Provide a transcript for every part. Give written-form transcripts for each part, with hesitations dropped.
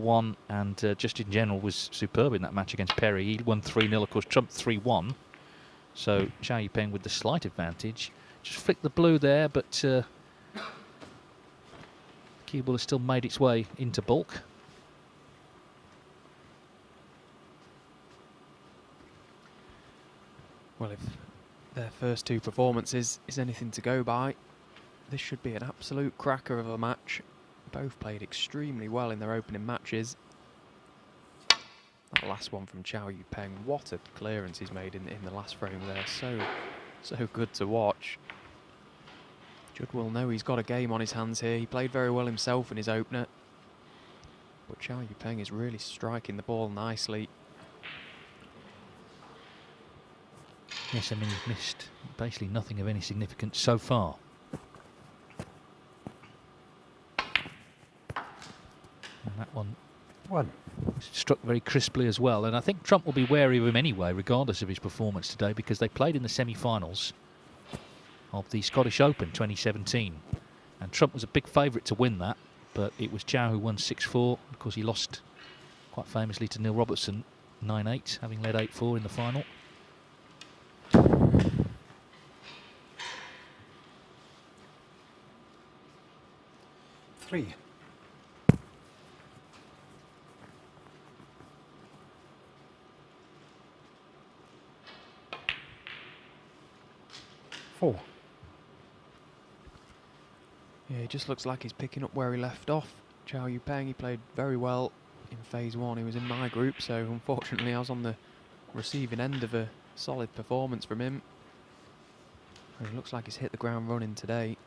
4-1, and just in general was superb in that match against Perry. He won 3-0, of course, Trump 3-1. So Chow Yupeng with the slight advantage. Just flicked the blue there, but cue ball has still made its way into bulk. Well, if their first two performances is anything to go by, this should be an absolute cracker of a match. Both played extremely well in their opening matches. That last one from Chow Yupeng, what a clearance he's made in the last frame there. So good to watch. Judd will know he's got a game on his hands here. He played very well himself in his opener. But Chow Yupeng is really striking the ball nicely. Yes, I mean, he's missed basically nothing of any significance so far. And that one struck very crisply as well. And I think Trump will be wary of him anyway, regardless of his performance today, because they played in the semi-finals of the Scottish Open 2017. And Trump was a big favourite to win that, but it was Chow who won 6-4. Of course, he lost quite famously to Neil Robertson 9-8, having led 8-4 in the final. Three. Four. Yeah, he just looks like he's picking up where he left off. Chow Yupeng, he played very well in phase one. He was in my group, so unfortunately I was on the receiving end of a solid performance from him. And it looks like he's hit the ground running today.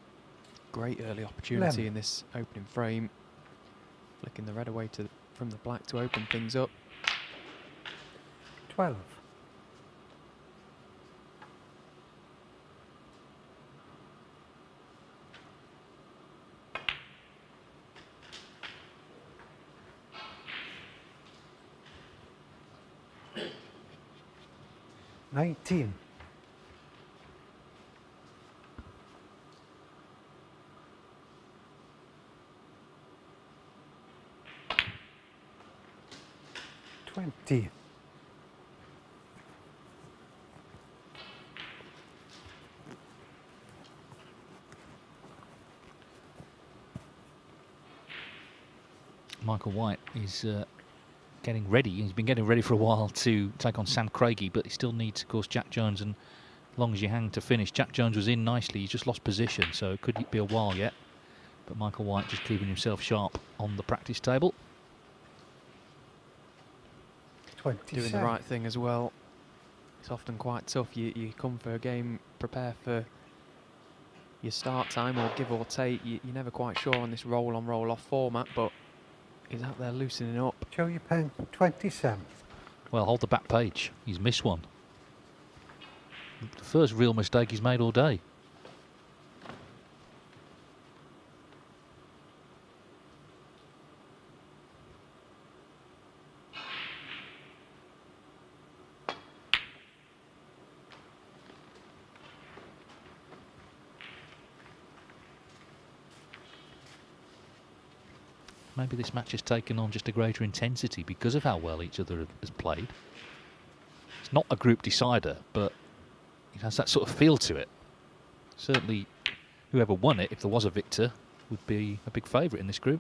Great early opportunity in this opening frame. Flicking the red away from the black to open things up. 12. $19. 20. Michael White is getting ready. He's been getting ready for a while to take on Sam Craigie, but he still needs, of course, Jack Jones and Long Zhihang to finish. Jack Jones was in nicely. He's just lost position, so it could be a while yet. But Michael White just keeping himself sharp on the practice table. 27. Doing the right thing as well. It's often quite tough. You come for a game, prepare for your start time or give or take. You're never quite sure on this roll-on, roll-off format, but he's out there loosening up. Chow Yupeng, 27th. Well, hold the back page. He's missed one. The first real mistake he's made all day. Maybe this match has taken on just a greater intensity because of how well each other has played. It's not a group decider, but it has that sort of feel to it. Certainly, whoever won it, if there was a victor, would be a big favourite in this group.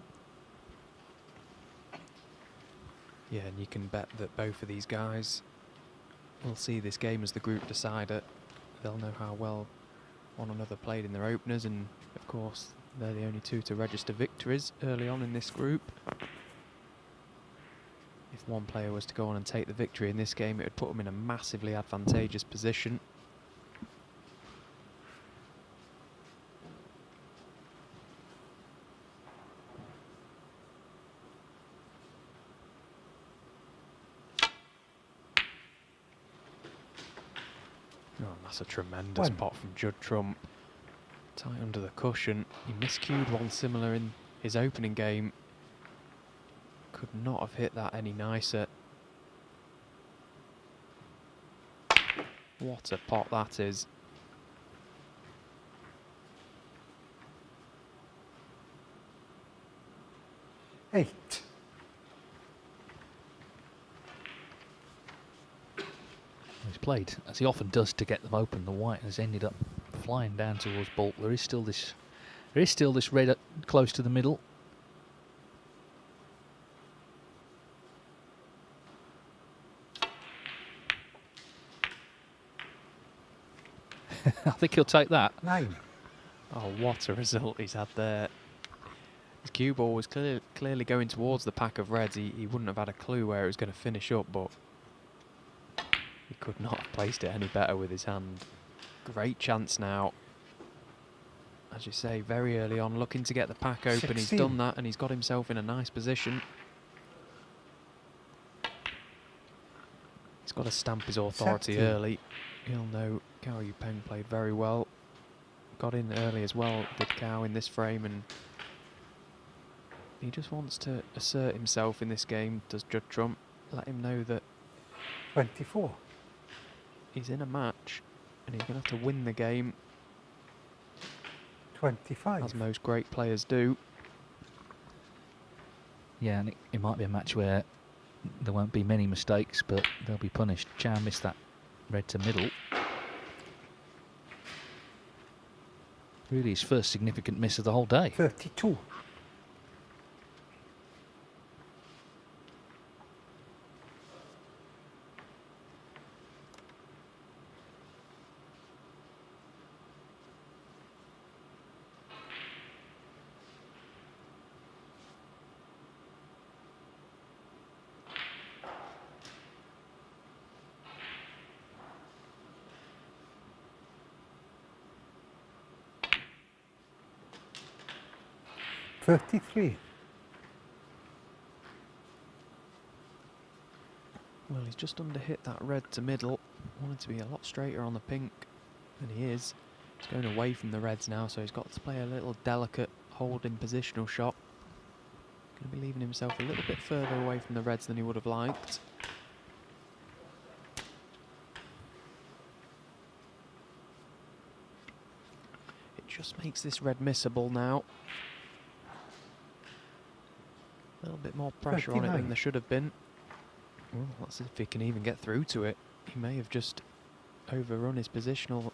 Yeah, and you can bet that both of these guys will see this game as the group decider. They'll know how well one another played in their openers, and of course they're the only two to register victories early on in this group. If one player was to go on and take the victory in this game, it would put them in a massively advantageous position. Oh, and that's a tremendous pot from Judd Trump. Tight under the cushion. He miscued one similar in his opening game. Could not have hit that any nicer. What a pot that is. Eight. played, as he often does, to get them open. The white has ended up flying down towards baulk. There is still this red close to the middle. I think he'll take that. 9. Oh, what a result he's had there. His cue ball was clearly going towards the pack of reds. He wouldn't have had a clue where it was going to finish up, but he could not have placed it any better with his hand. Great chance now. As you say, very early on, looking to get the pack open. 16. He's done that, and he's got himself in a nice position. He's got to stamp his authority 17. early. He'll know Cao Yupeng played very well. Got in early as well, did Cao in this frame, and he just wants to assert himself in this game, does Judd Trump. Let him know that 24. he's in a match and he's going to have to win the game, 25. as most great players do. Yeah, and it might be a match where there won't be many mistakes, but they'll be punished. Chow missed that red to middle. Really his first significant miss of the whole day. 32. $33. Well, he's just under hit that red to middle. Wanted to be a lot straighter on the pink, and he is. He's going away from the reds now, so he's got to play a little delicate holding positional shot. Going to be leaving himself a little bit further away from the reds than he would have liked. It just makes this red missable now. A little bit more pressure on it than 29. there should have been. Well, let's see if he can even get through to it. He may have just overrun his positional.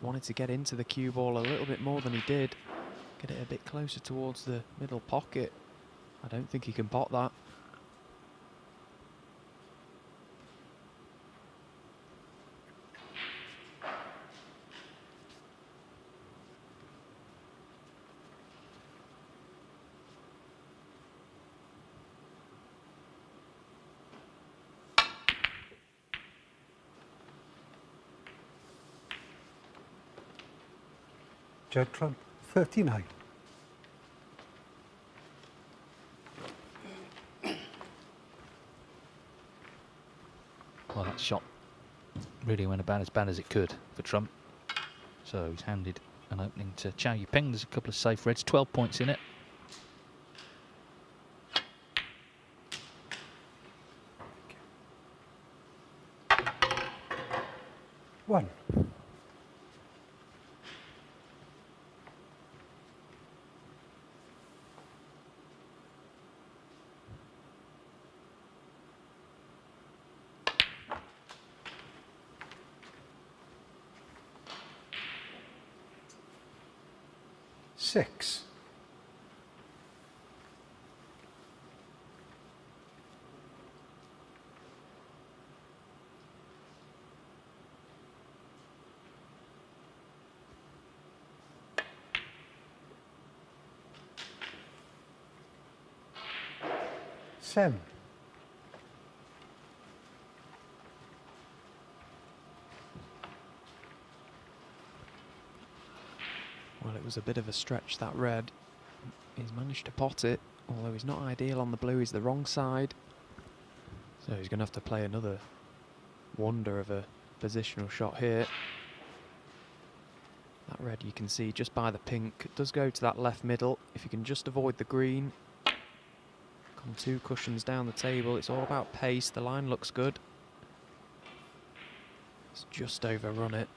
Wanted to get into the cue ball a little bit more than he did. Get it a bit closer towards the middle pocket. I don't think he can pot that. Judd Trump, 39. Well, that shot really went about as bad as it could for Trump. So he's handed an opening to Chow Yupeng. There's a couple of safe reds, 12 points in it. One. Six. Seven. Well, it was a bit of a stretch, that red. He's managed to pot it, although he's not ideal on the blue. He's the wrong side. So he's going to have to play another wonder of a positional shot here. That red you can see just by the pink. It does go to that left middle. If you can just avoid the green. Come 2 cushions down the table. It's all about pace. The line looks good. It's just overrun it.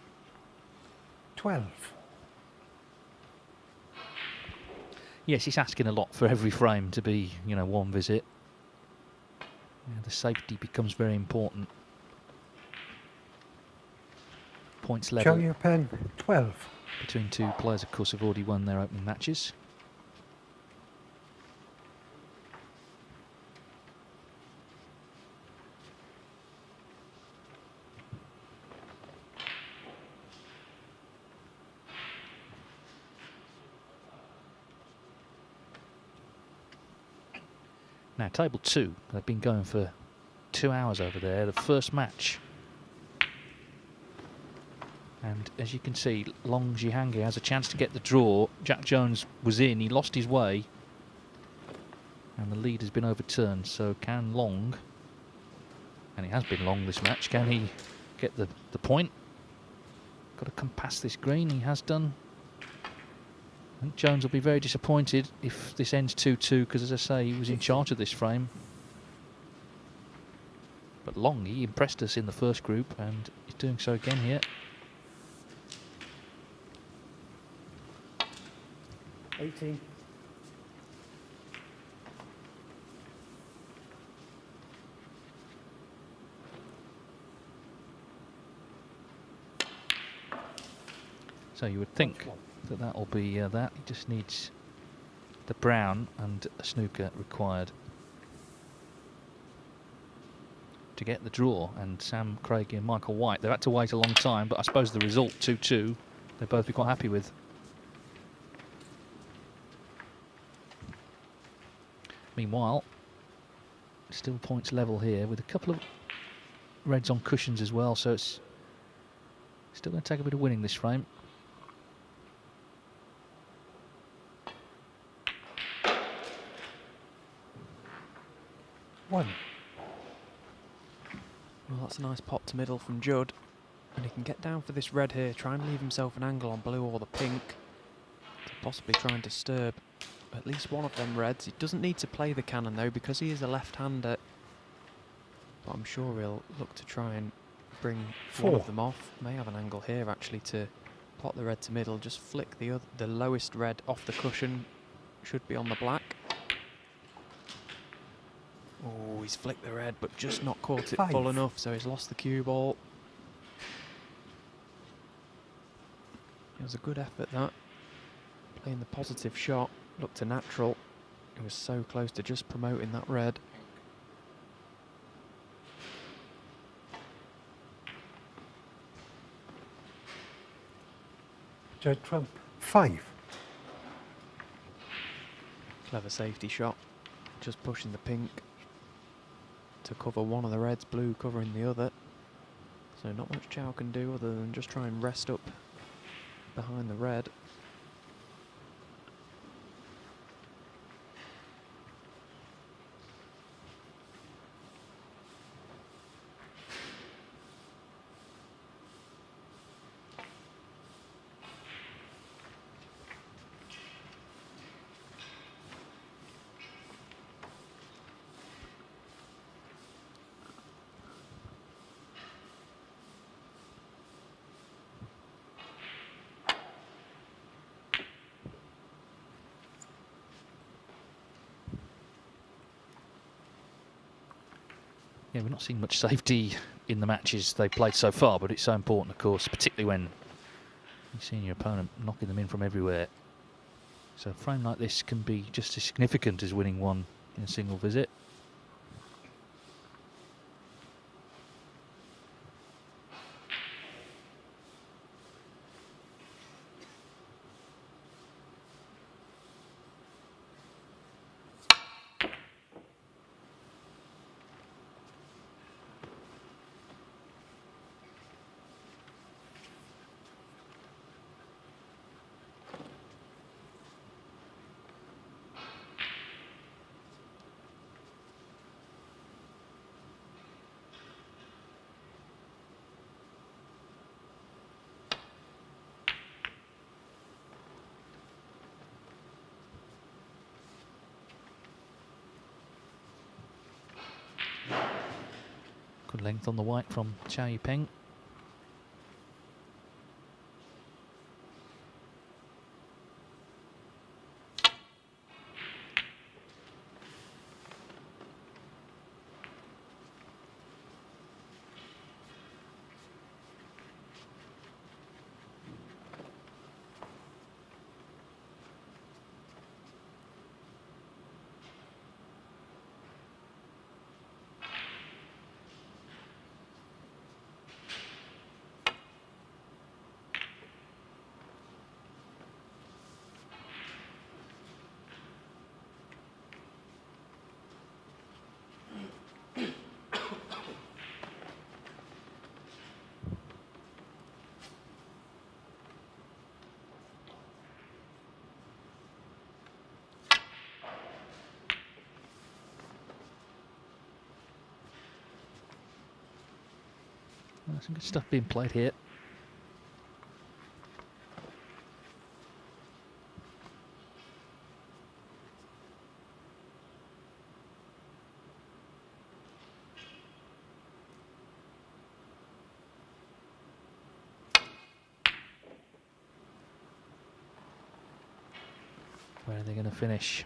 12. Yes, he's asking a lot for every frame to be, you know, one visit. Yeah, the safety becomes very important. points Chow level Yupeng, 12. between two players, of course, have already won their opening matches. Now, table 2, they've been going for 2 hours over there, the first match. And as you can see, Long Jihangi has a chance to get the draw. Jack Jones was in, he lost his way. And the lead has been overturned, so can Long, and it has been long this match, can he get the point? Got to come past this green, he has done. I think Jones will be very disappointed if this ends 2-2, because as I say, he was in charge of this frame. But Long, he impressed us in the first group, and he's doing so again here. 18. So you would think that will be that. He just needs the brown and a snooker required to get the draw. And Sam Craigie and Michael White, they've had to wait a long time, but I suppose the result 2-2 they'll both be quite happy with. Meanwhile, still points level here with a couple of reds on cushions as well, so it's still going to take a bit of winning this frame. One. Well, that's a nice pop to middle from Judd. And he can get down for this red here, try and leave himself an angle on blue or the pink, to possibly try and disturb at least one of them reds. He doesn't need to play the cannon though, because he is a left-hander. But I'm sure he'll look to try and bring one of them off. May have an angle here actually to pot the red to middle, just flick the lowest red off the cushion. Should be on the black. Oh, he's flicked the red, but just not caught it full enough, so he's lost the cue ball. It was a good effort, that. Playing the positive shot, looked a natural. It was so close to just promoting that red. Judd Trump, 5. Clever safety shot, just pushing the pink to cover one of the reds, blue covering the other. So not much Chow can do other than just try and rest up behind the red. Yeah, we're not seeing much safety in the matches they've played so far, but it's so important, of course, particularly when you're seeing your opponent knocking them in from everywhere. So a frame like this can be just as significant as winning one in a single visit. Good length on the white from Chow Yupeng. Some good stuff being played here. Where are they going to finish?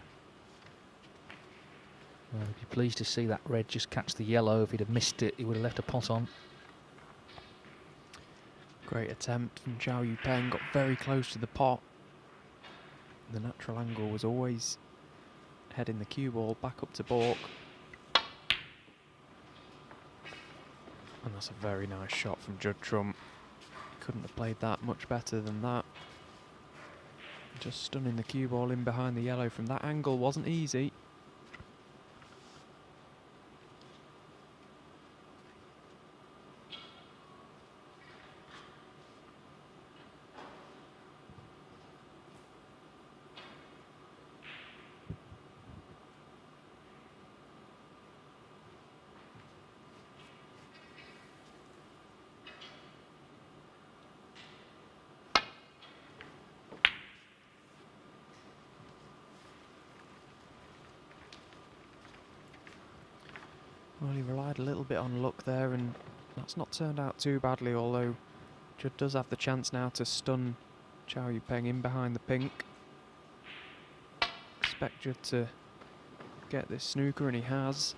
Well, I'd be pleased to see that red just catch the yellow. If he'd have missed it, he would have left a pot on. Great attempt from Chow Yupeng, got very close to the pot. The natural angle was always heading the cue ball back up to baulk. And that's a very nice shot from Judd Trump. Couldn't have played that much better than that. Just stunning the cue ball in behind the yellow from that angle wasn't easy. Well, he relied a little bit on luck there, and that's not turned out too badly, although Judd does have the chance now to stun Chow Yupeng in behind the pink. Expect Judd to get this snooker, and he has.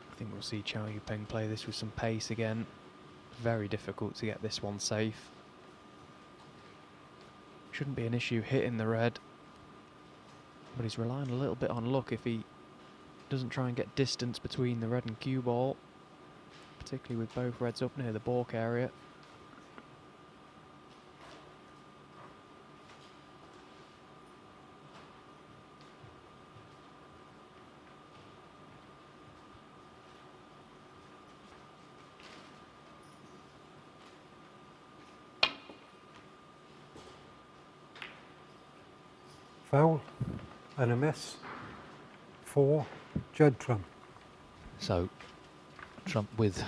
I think we'll see Chow Yupeng play this with some pace again. Very difficult to get this one safe. Shouldn't be an issue hitting the red, but he's relying a little bit on luck if he doesn't try and get distance between the red and cue ball, particularly with both reds up near the baulk area. Foul and a miss for Judd Trump. So, Trump with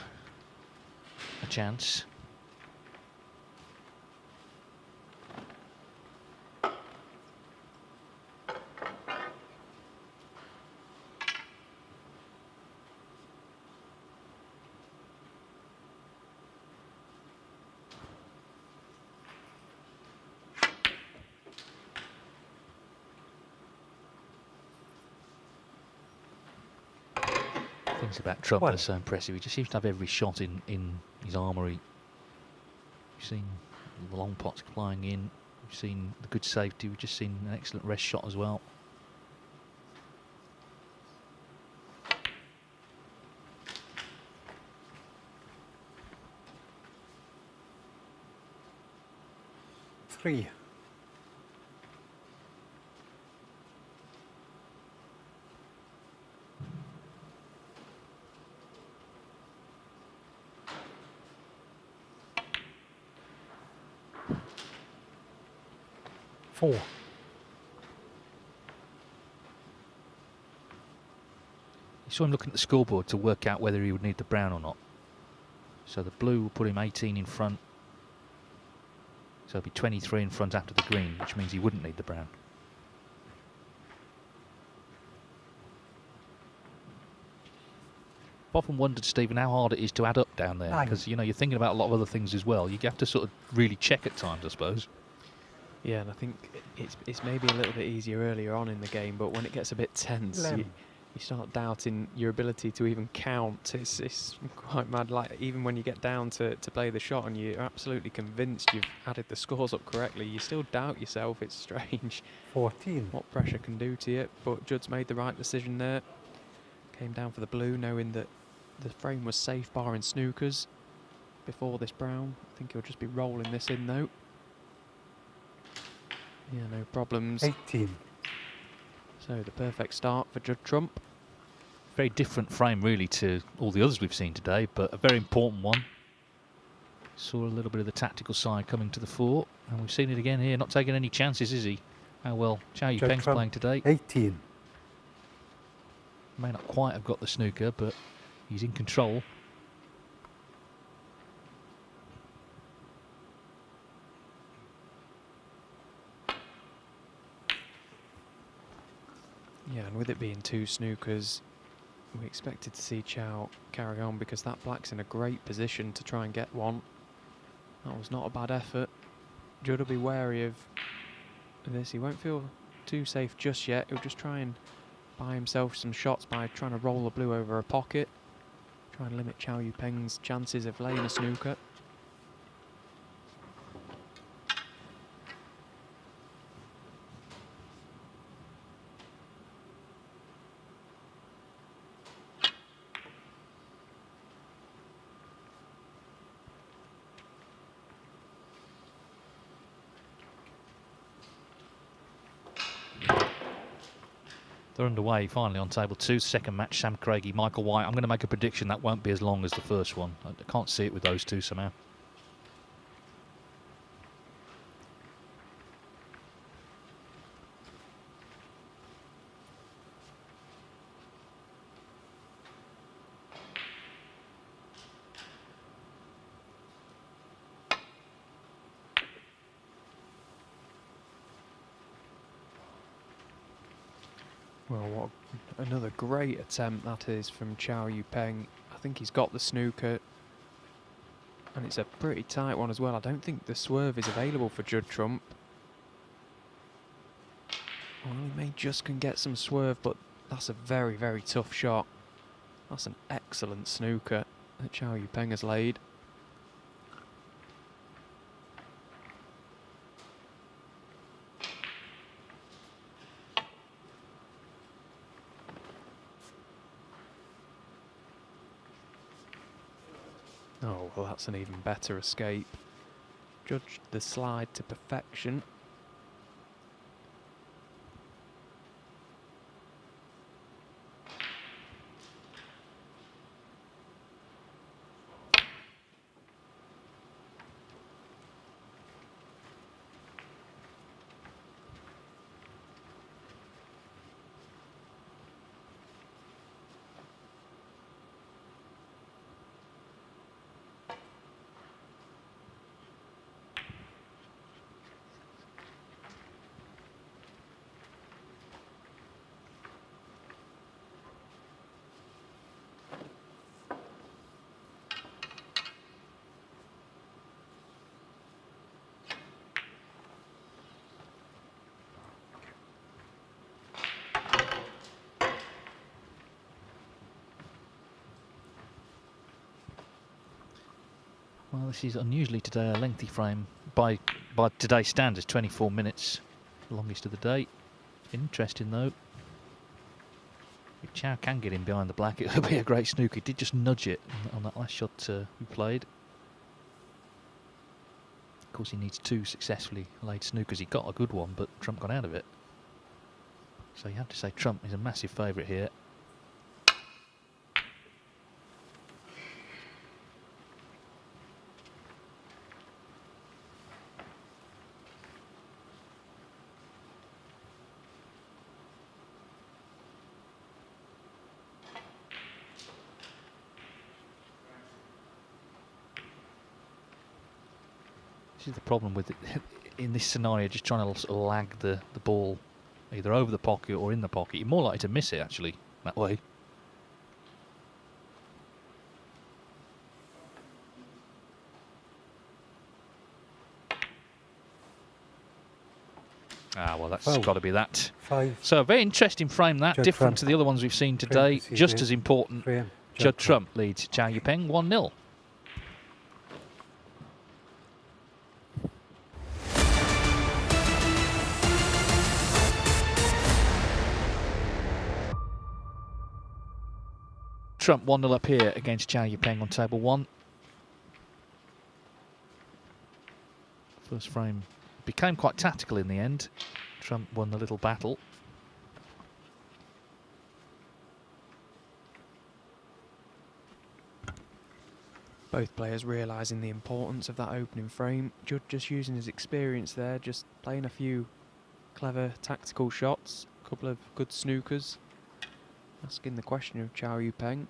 a chance. Things about Trump are so impressive. He just seems to have every shot in his armoury. We've seen the long pots flying in. We've seen the good safety. We've just seen an excellent rest shot as well. Three. Four. You saw him looking at the scoreboard to work out whether he would need the brown or not. So the blue will put him 18 in front. So it'll be 23 in front after the green, which means he wouldn't need the brown. I've often wondered, Stephen, how hard it is to add up down there. Because, you know, you're thinking about a lot of other things as well. You have to sort of really check at times, I suppose. Yeah, and I think it's maybe a little bit easier earlier on in the game, but when it gets a bit tense, you start doubting your ability to even count. It's quite mad. Like, even when you get down to play the shot and you're absolutely convinced you've added the scores up correctly, you still doubt yourself. It's strange 14. what pressure can do to you. But Judd's made the right decision there. Came down for the blue, knowing that the frame was safe barring snookers before this brown. I think he'll just be rolling this in though. Yeah, no problems. 18. So the perfect start for Judd Trump. Very different frame really to all the others we've seen today, but a very important one. Saw a little bit of the tactical side coming to the fore, and we've seen it again here. Not taking any chances, is he? How well Chow Judd Yupeng's Trump, playing today. 18. May not quite have got the snooker, but he's in control. Yeah, and with it being 2 snookers, we expected to see Chow carry on because that black's in a great position to try and get one. That was not a bad effort. Judd will be wary of this. He won't feel too safe just yet. He'll just try and buy himself some shots by trying to roll the blue over a pocket. Try and limit Chow Yupeng's chances of laying a snooker. They're underway finally on table 2. Second match, Sam Craigie, Michael White. I'm going to make a prediction that won't be as long as the first one. I can't see it with those two somehow. Well, what another great attempt that is from Chow Yupeng. I think he's got the snooker, and it's a pretty tight one as well. I don't think the swerve is available for Judd Trump. Well, he may just can get some swerve, but that's a very, very tough shot. That's an excellent snooker that Chow Yupeng has laid. Oh, well, that's an even better escape. Judged the slide to perfection. Well, this is unusually today a lengthy frame. By today's standards, 24 minutes, longest of the day. Interesting though. If Chow can get in behind the black, it would be a great snooker. He did just nudge it on that last shot we played. Of course, he needs 2 successfully laid snookers. He got a good one, but Trump got out of it. So you have to say Trump is a massive favourite here. This is the problem with it in this scenario, just trying to sort of lag the ball either over the pocket or in the pocket. You're more likely to miss it actually that way. Ah, well, that's got to be that. 5. So a very interesting frame that, Judd different Trump. to the other ones we've seen today, Frame, just as important. Frame, Judd Trump leads Chow Yupeng 1-0. Trump 1-0 up here against Chow Yupeng on table 1. First frame became quite tactical in the end. Trump won the little battle. Both players realising the importance of that opening frame. Judd just using his experience there, just playing a few clever tactical shots, a couple of good snookers. Asking the question of Chow Yupeng.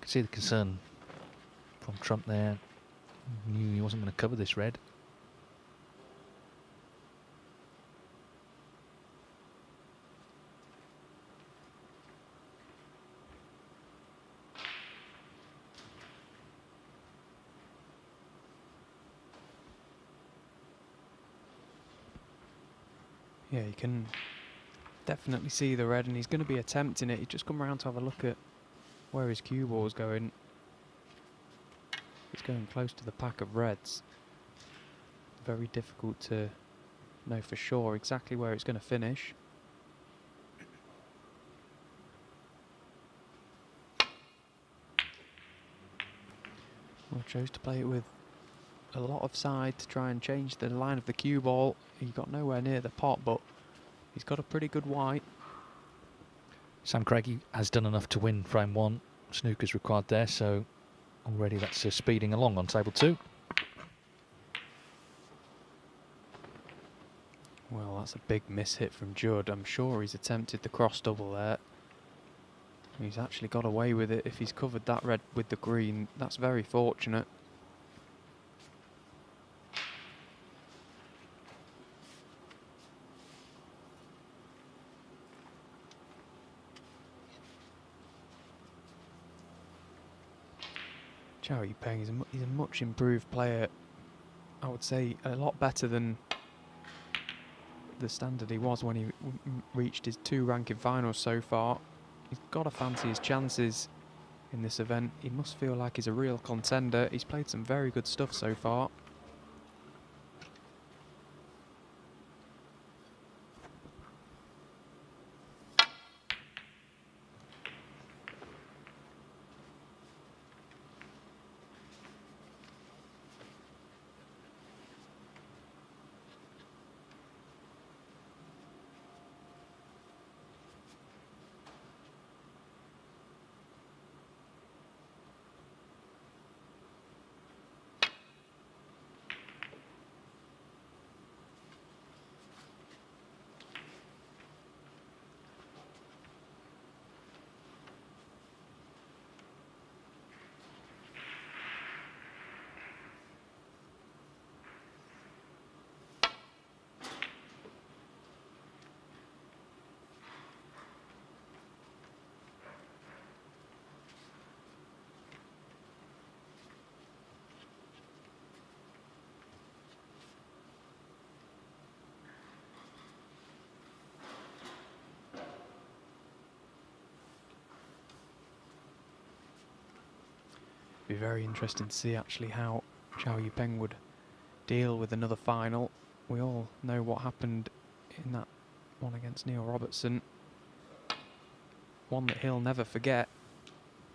See the concern from Trump there. Knew he wasn't going to cover this red. Yeah, you can definitely see the red, and he's going to be attempting it. He's just come around to have a look at where his cue ball's going. It's going close to the pack of reds. Very difficult to know for sure exactly where it's going to finish. Well, chose to play it with a lot of side to try and change the line of the cue ball. He got nowhere near the pot, but he's got a pretty good white. Sam Craigie has done enough to win frame one. Snooker's required there, so already that's speeding along on table two. Well, that's a big miss hit from Judd. I'm sure he's attempted the cross double there. He's actually got away with it. If he's covered that red with the green, that's very fortunate. Chow Yupeng is he's a much improved player. I would say a lot better than the standard he was when he reached his 2 ranking finals so far. He's got to fancy his chances in this event. He must feel like he's a real contender. He's played some very good stuff so far. Be very interesting to see actually how Chow Yupeng would deal with another final. We all know what happened in that one against Neil Robertson. One that he'll never forget.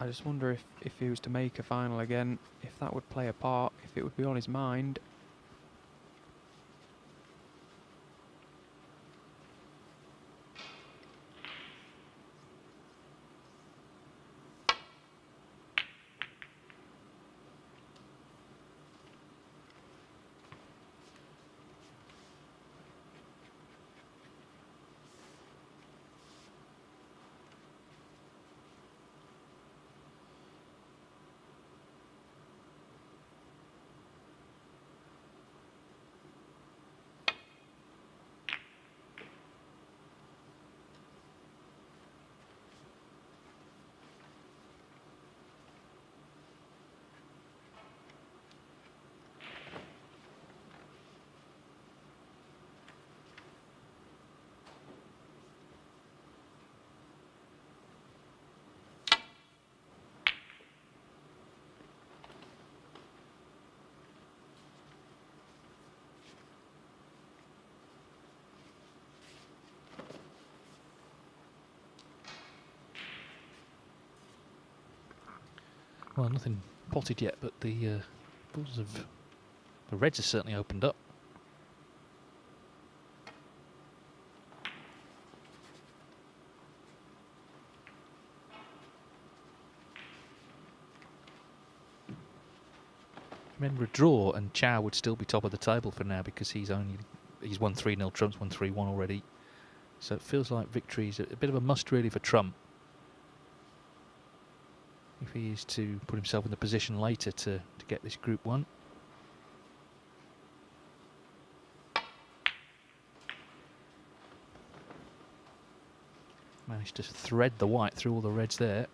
I just wonder if he was to make a final again, if that would play a part, if it would be on his mind. Well, nothing potted yet, but the balls of the Reds have certainly opened up. Remember, a draw and Chow would still be top of the table for now because he's won 3-0. Trump's won 3-1 already. So it feels like victory is a bit of a must really for Trump, if he is to put himself in the position later to get this Group 1. Managed to thread the white through all the reds there.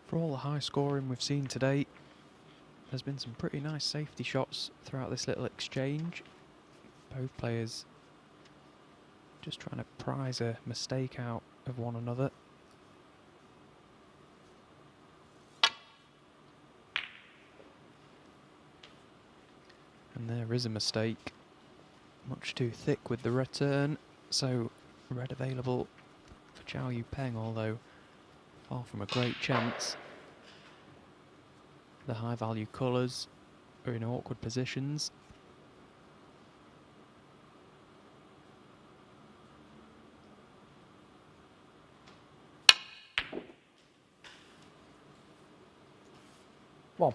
For all the high scoring we've seen today, there's been some pretty nice safety shots throughout this little exchange. Both players just trying to prize a mistake out of one another. And there is a mistake. Much too thick with the return, so red available for Chow Yupeng, although far from a great chance. The high value colours are in awkward positions. Well,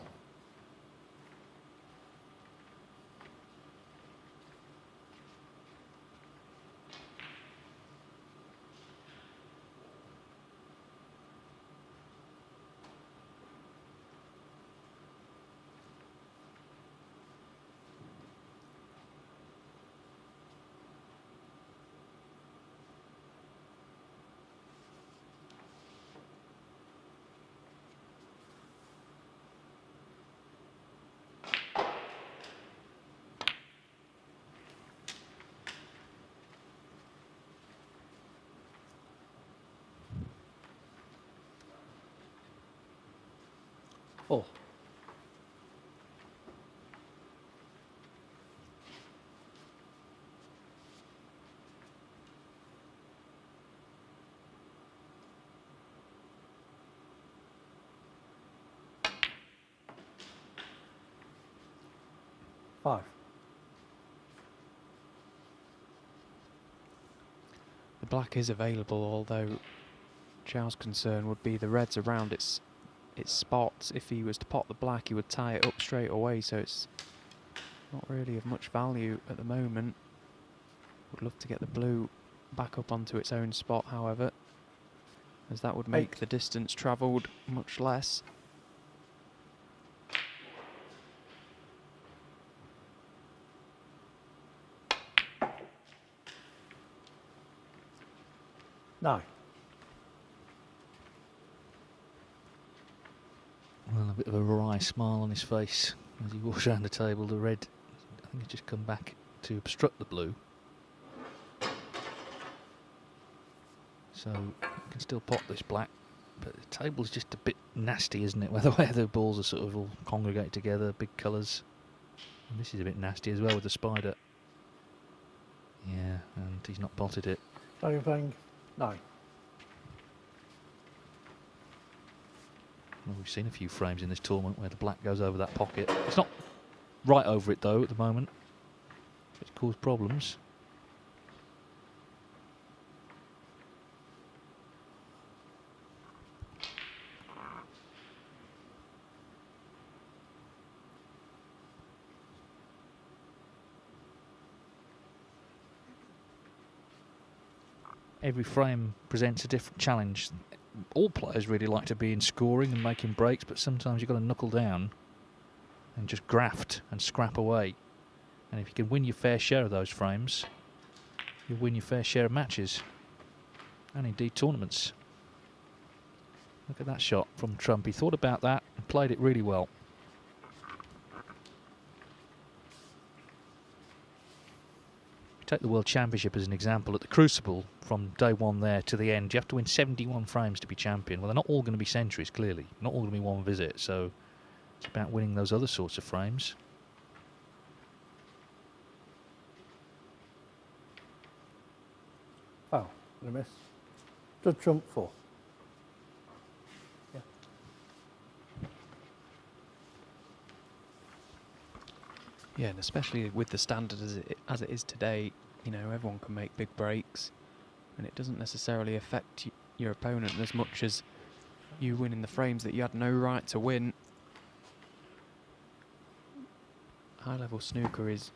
oh. Five. The black is available, although Chow's concern would be the reds around its spots. If he was to pot the black, he would tie it up straight away, so it's not really of much value at the moment. Would love to get the blue back up onto its own spot, however, as that would make the distance travelled much less. Nine. Well, a bit of a wry smile on his face as he walks around the table. The red, I think, has just come back to obstruct the blue. So you can still pot this black, but the table's just a bit nasty, isn't it? Where the balls are sort of all congregate together, big colours. And this is a bit nasty as well with the spider. Yeah, and he's not potted it. Yupeng, 9. Well, we've seen a few frames in this tournament where the black goes over that pocket. It's not right over it though at the moment. It's caused problems. Every frame presents a different challenge. All players really like to be in scoring and making breaks, but sometimes you've got to knuckle down and just graft and scrap away. And if you can win your fair share of those frames, you'll win your fair share of matches and indeed tournaments. Look at that shot from Trump. He thought about that and played it really well. Take the World Championship as an example. At the Crucible, from day one there to the end, you have to win 71 frames to be champion. Well, they're not all going to be centuries, clearly. Not all going to be one visit, so it's about winning those other sorts of frames. Foul and a miss. Judd trump 4. Yeah. Yeah, and especially with the standard as it is today, you know, everyone can make big breaks, and it doesn't necessarily affect your opponent as much as you winning the frames that you had no right to win. High-level snooker is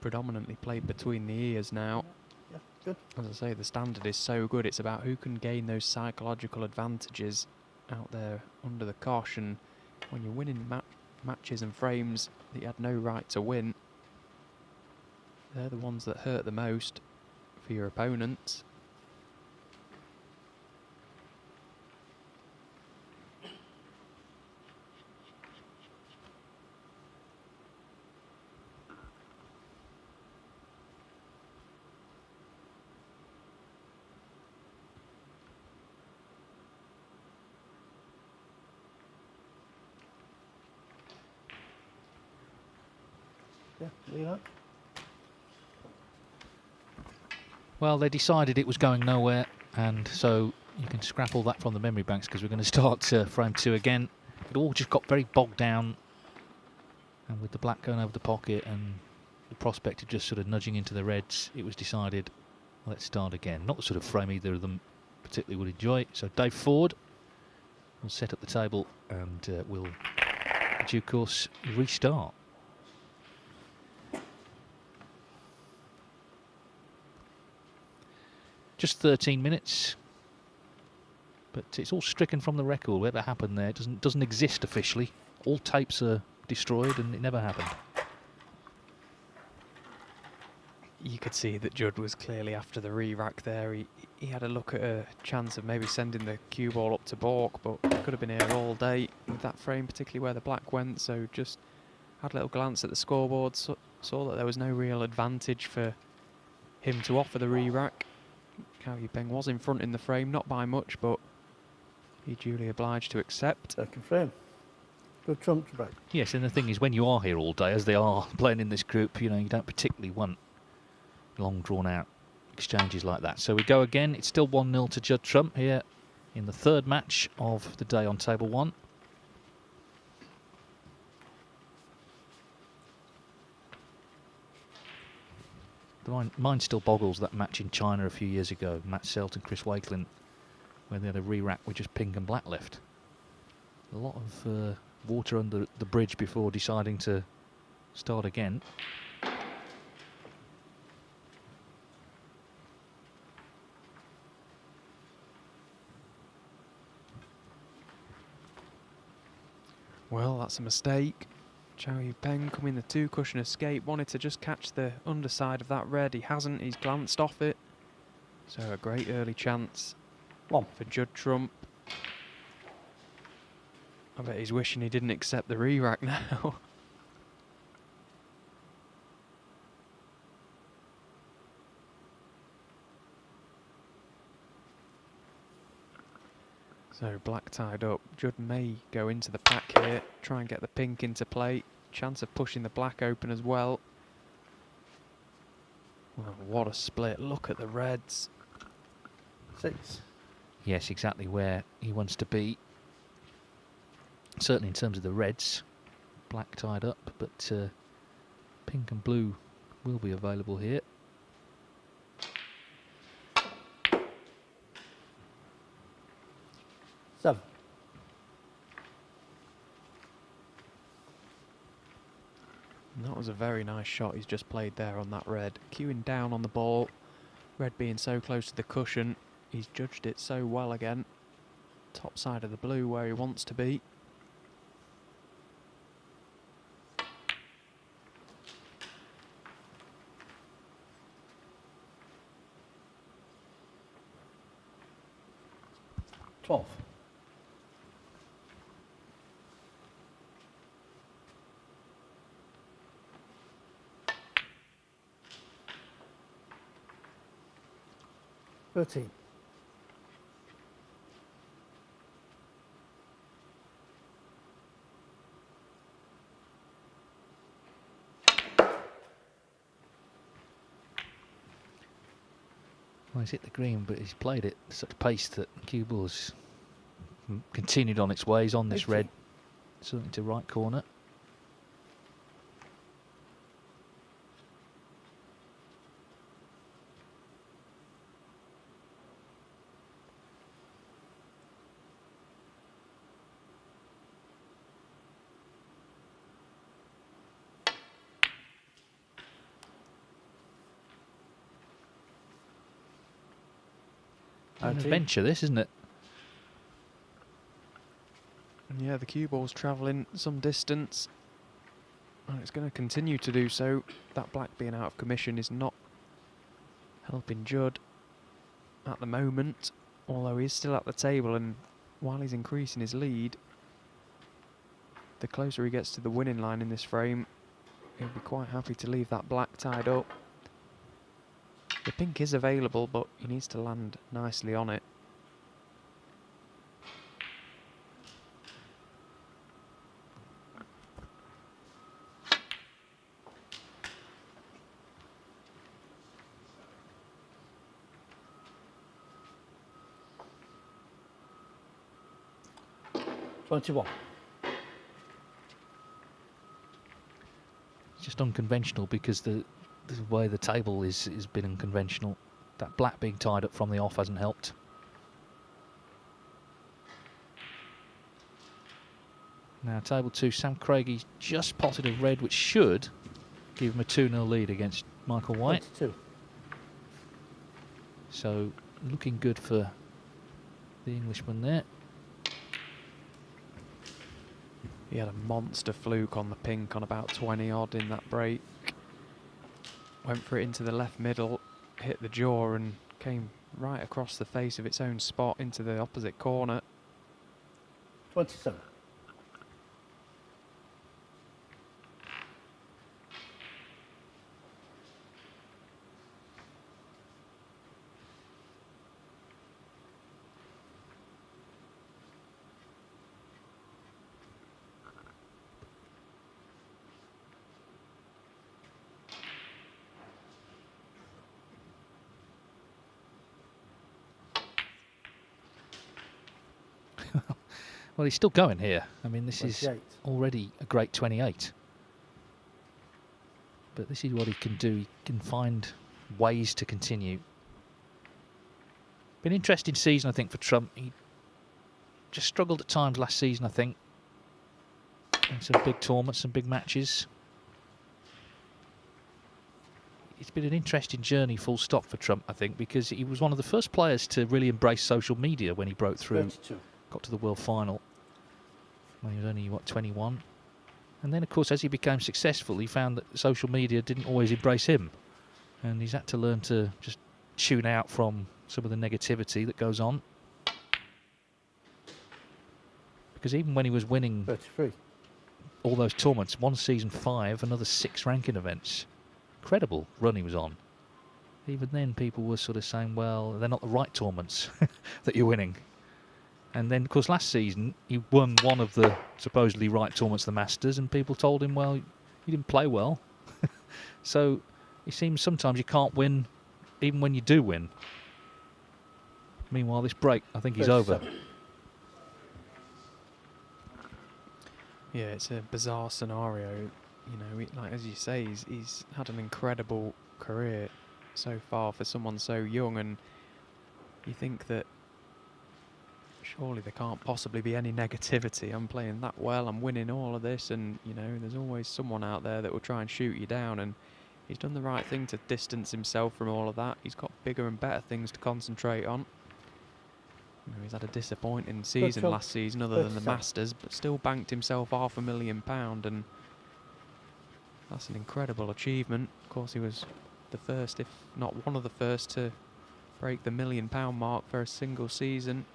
predominantly played between the ears now. Yeah, good. As I say, the standard is so good. It's about who can gain those psychological advantages out there under the cosh, and when you're winning matches and frames that you had no right to win, they're the ones that hurt the most for your opponents. Yeah, leave that. Well, they decided it was going nowhere, and so you can scrap all that from the memory banks because we're going to start frame 2 again. It all just got very bogged down, and with the black going over the pocket and the prospect of just sort of nudging into the reds, it was decided, let's start again. Not the sort of frame either of them particularly would enjoy. So Dave Ford will set up the table and will, in due course, restart. Just 13 minutes, but it's all stricken from the record. Whatever happened there doesn't exist officially. All tapes are destroyed, and it never happened. You could see that Judd was clearly after the re-rack there. He had a look at a chance of maybe sending the cue ball up to balk, but could have been here all day with that frame, particularly where the black went. So just had a little glance at the scoreboard, saw that there was no real advantage for him to offer the re-rack. Yupeng was in front in the frame, not by much, but he duly obliged to accept. Second frame. Good trump to break. Yes, and the thing is, when you are here all day, as they are playing in this group, you know, you don't particularly want long drawn-out exchanges like that. So we go again. It's still 1-0 to Judd Trump here in the third match of the day on table 1. The mind still boggles that match in China a few years ago, Matt Selt and Chris Wakelin, where they had a re-rack with just pink and black left. A lot of water under the bridge before deciding to start again. Well, that's a mistake. Yupeng coming the 2-cushion escape, wanted to just catch the underside of that red. He hasn't, he's glanced off it. So a great early chance One for Judd Trump. I bet he's wishing he didn't accept the re-rack now. So black tied up. Judd may go into the pack here, try and get the pink into play. Chance of pushing the black open as well. Well, what a split. Look at the reds. 6. Yes, exactly where he wants to be. Certainly in terms of the reds. Black tied up, but pink and blue will be available here. Seven. And that was a very nice shot he's just played there on that red. Queuing down on the ball. Red being so close to the cushion. He's judged it so well again. Top side of the blue where he wants to be. Twelve. Thirteen. Well, he's hit the green, but he's played it at such pace that cue ball's continued on its ways on this 18. red, certainly to right corner. An 19. adventure, this, isn't it? And yeah, the cue ball's travelling some distance. And it's going to continue to do so. That black being out of commission is not helping Judd at the moment. Although he's still at the table, and while he's increasing his lead, the closer he gets to the winning line in this frame, he'll be quite happy to leave that black tied up. The pink is available, but he needs to land nicely on it. Twenty-one. It's just unconventional because the way the table is been unconventional. That black being tied up from the off hasn't helped. Now table 2, Sam Craigie just potted a red, which should give him a 2-0 lead against Michael White. 22. So looking good for the Englishman there. He had a monster fluke on the pink on about 20 odd in that break. Went for it into the left middle, hit the jaw and came right across the face of its own spot into the opposite corner. 27. Well, he's still going here. I mean, this is 28. already a great 28. But this is what he can do. He can find ways to continue. Been an interesting season, I think, for Trump. He just struggled at times last season, I think. In some big tournaments, some big matches. It's been an interesting journey, full stop, for Trump, I think, because he was one of the first players to really embrace social media when he broke through. 32. Got to the world final when he was only, what, 21. And then, of course, as he became successful, he found that social media didn't always embrace him. And he's had to learn to just tune out from some of the negativity that goes on. Because even when he was winning 33. all those tournaments, one season 5, another 6 ranking events, incredible run he was on. Even then, people were sort of saying, well, they're not the right tournaments that you're winning. And then, of course, last season, he won one of the supposedly right tournaments, the Masters, and people told him, well, you didn't play well. So it seems sometimes you can't win even when you do win. Meanwhile, this break, I think he's over. 37. Yeah, it's a bizarre scenario. You know, like as you say, he's had an incredible career so far for someone so young, and you think that surely there can't possibly be any negativity. I'm playing that well, I'm winning all of this, and you know, there's always someone out there that will try and shoot you down, and he's done the right thing to distance himself from all of that. He's got bigger and better things to concentrate on. You know, he's had a disappointing season job. last season other than the 37. Masters, but still banked himself £500,000, and that's an incredible achievement. Of course, he was the first, if not one of the first, to break the £1 million mark for a single season.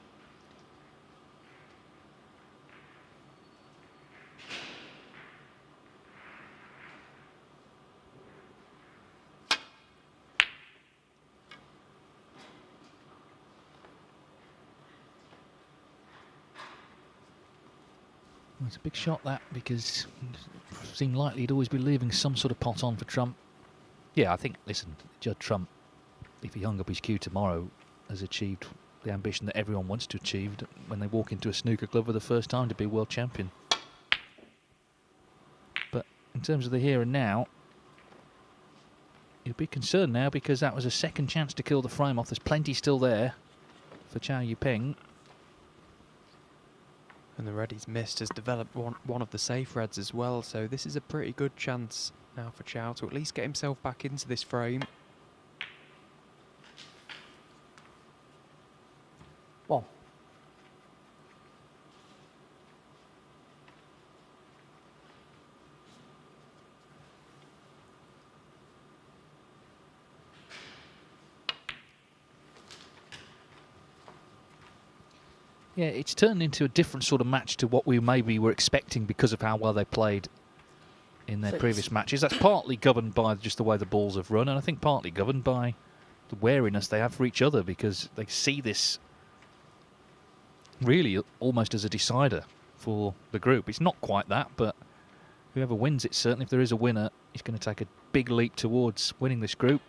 Well, it's a big shot, that, because it seemed likely he'd always be leaving some sort of pot on for Trump. Yeah, I think, listen, Judd Trump, if he hung up his cue tomorrow, has achieved the ambition that everyone wants to achieve when they walk into a snooker club for the first time, to be world champion. But in terms of the here and now, you'd be concerned now, because that was a second chance to kill the frame off. There's plenty still there for Chow Yupeng. And the red he's missed has developed one of the safe reds as well, so this is a pretty good chance now for Chow to at least get himself back into this frame. 1. Yeah, it's turned into a different sort of match to what we maybe were expecting because of how well they played in their 6. previous matches. That's partly governed by just the way the balls have run, and I think partly governed by the wariness they have for each other, because they see this really almost as a decider for the group. It's not quite that, but whoever wins it, certainly if there is a winner, is going to take a big leap towards winning this group.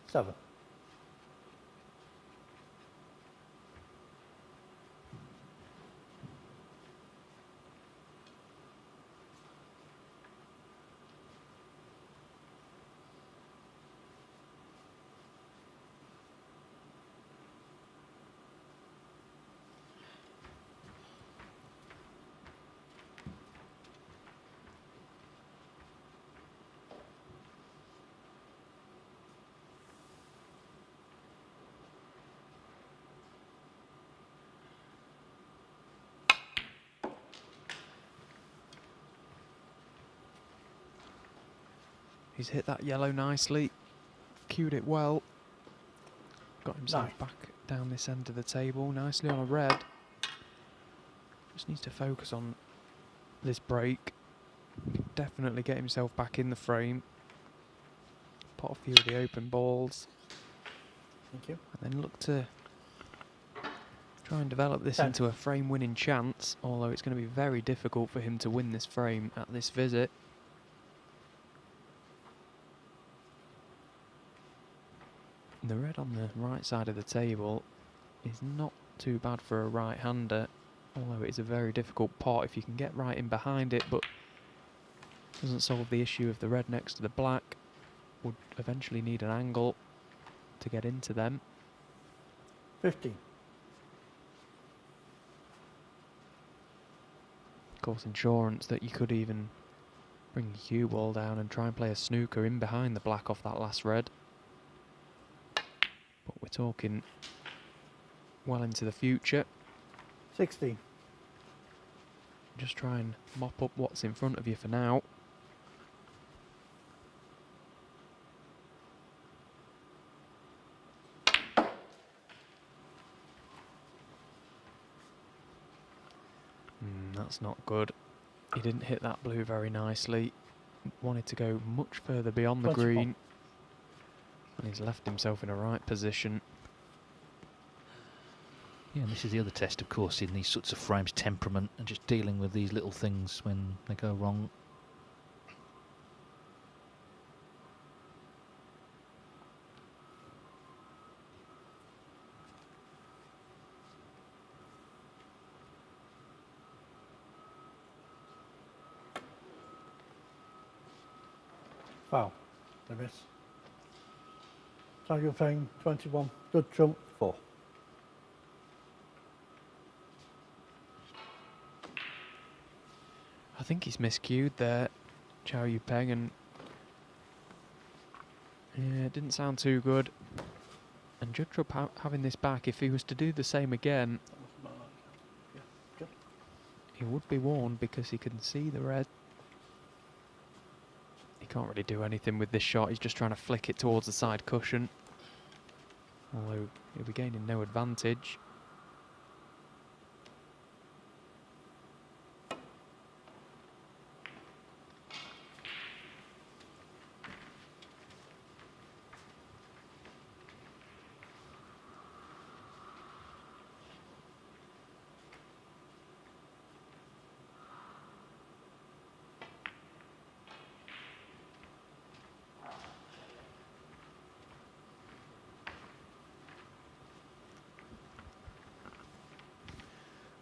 7. He's hit that yellow nicely, cued it well, got himself 9. back down this end of the table nicely on a red. Just needs to focus on this break. Can definitely get himself back in the frame. Pot a few of the open balls, Thank you. and then look to try and develop this 10. into a frame winning chance, although it's going to be very difficult for him to win this frame at this visit. The red on the right side of the table is not too bad for a right-hander, although it is a very difficult pot if you can get right in behind it, but doesn't solve the issue of the red next to the black. Would eventually need an angle to get into them. 15. Of course, insurance that you could even bring your cue ball down and try and play a snooker in behind the black off that last red. But we're talking well into the future. 16. Just try and mop up what's in front of you for now. That's not good. He didn't hit that blue very nicely. Wanted to go much further beyond the 24. green. And he's left himself in a right position. Yeah, and this is the other test, of course, in these sorts of frames, temperament and just dealing with these little things when they go wrong. Foul. The miss. Chow Yupeng, 21. Judd Trump, 4. I think he's miscued there, Chow Yupeng, and yeah, it didn't sound too good. And Judd Trump having this back, if he was to do the same again, Yeah, good. he would be warned because he can see the red. He can't really do anything with this shot. He's just trying to flick it towards the side cushion. Although he'll be gaining no advantage.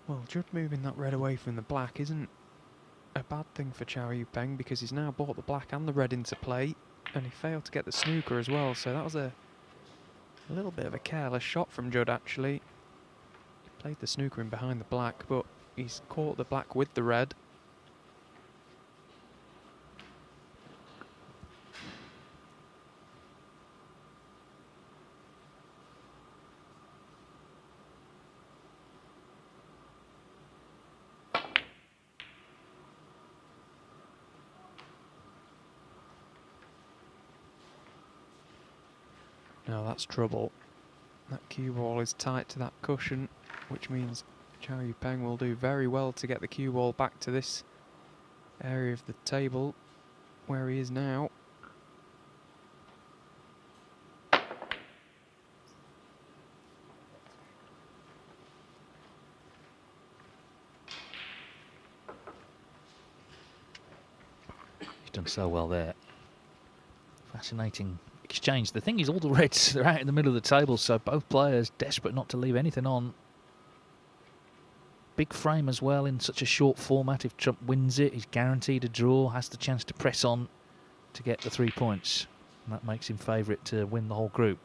Well, Judd moving that red away from the black isn't a bad thing for Chow Yupeng because he's now brought the black and the red into play, and he failed to get the snooker as well, so that was a little bit of a careless shot from Judd actually. He played the snooker in behind the black, but he's caught the black with the red. Now that's trouble. That cue ball is tight to that cushion, which means Chow Yupeng will do very well to get the cue ball back to this area of the table where he is now. He's done so well there. Fascinating exchange. The thing is, all the reds are out in the middle of the table, so both players desperate not to leave anything on. Big frame as well in such a short format. If Trump wins it, he's guaranteed a draw, has the chance to press on to get the 3 points. And that makes him favourite to win the whole group.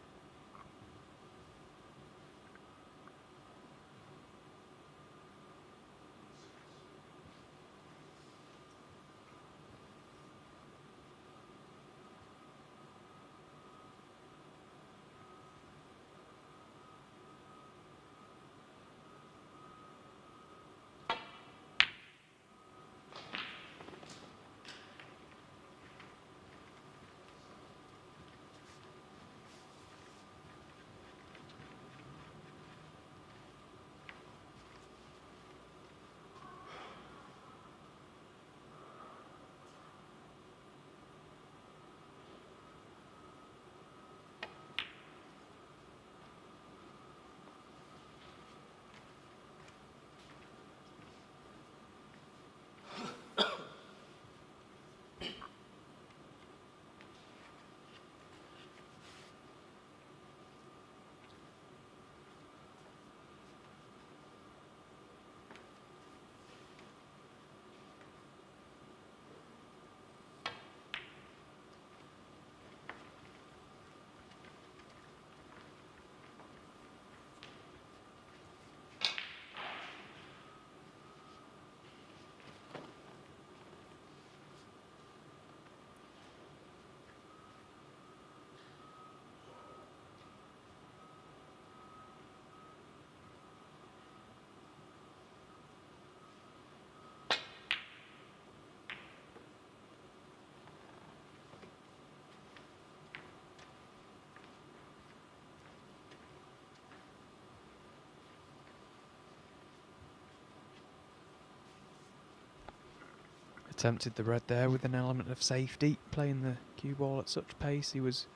attempted the red there with an element of safety, playing the cue ball at such pace he was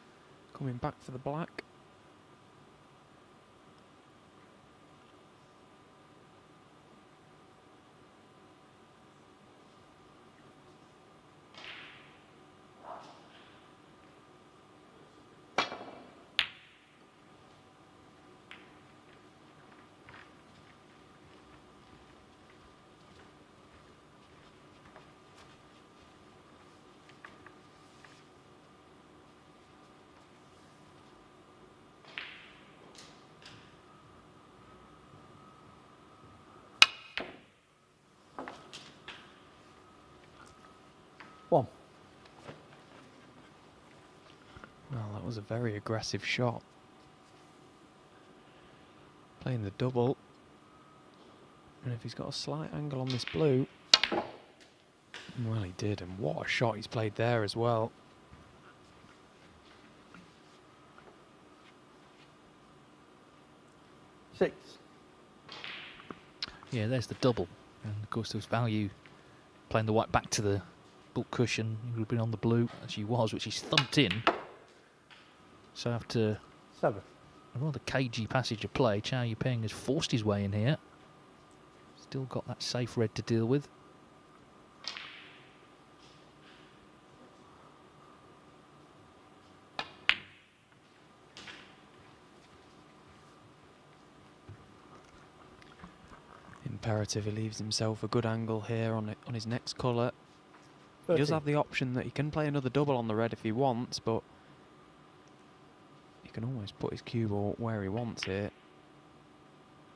coming back for the black. One. Well, that was a very aggressive shot. Playing the double. And if he's got a slight angle on this blue... Well, he did, and what a shot he's played there as well. Six. Yeah, there's the double. And of course, there was value playing the white back to the book cushion. He would have been on the blue, as he was, which he's thumped in. So after 7. a rather cagey passage of play, Chow Yupeng has forced his way in here. Still got that safe red to deal with. Imperative, he leaves himself a good angle here on his next colour. He does 13. have the option that he can play another double on the red if he wants, but he can always put his cue ball where he wants it.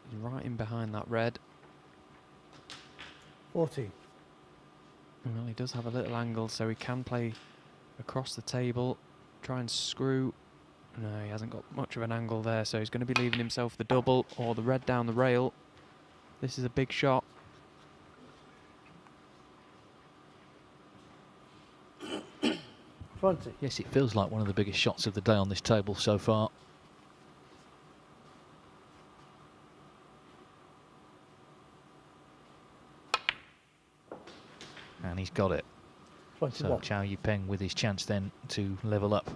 He's right in behind that red. 14. Well, he does have a little angle, so he can play across the table, try and screw. No, he hasn't got much of an angle there, so he's going to be leaving himself the double or the red down the rail. This is a big shot. 20. Yes, it feels like one of the biggest shots of the day on this table so far. And he's got it. 21. So Chow Yupeng with his chance then to level up.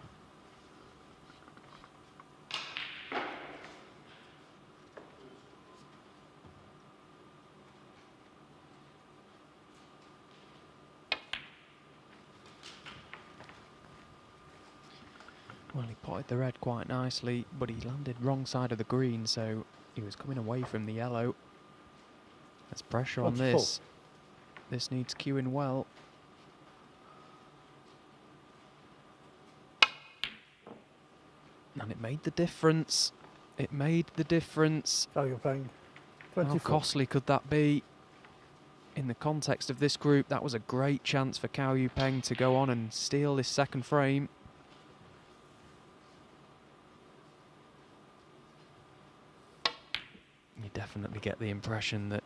Well, he potted the red quite nicely, but he landed wrong side of the green, so he was coming away from the yellow. There's pressure on 24. this. This needs cueing well. And it made the difference. It made the difference. So you're playing How 24. costly could that be? In the context of this group, that was a great chance for Chow Yupeng to go on and steal this second frame. You definitely get the impression that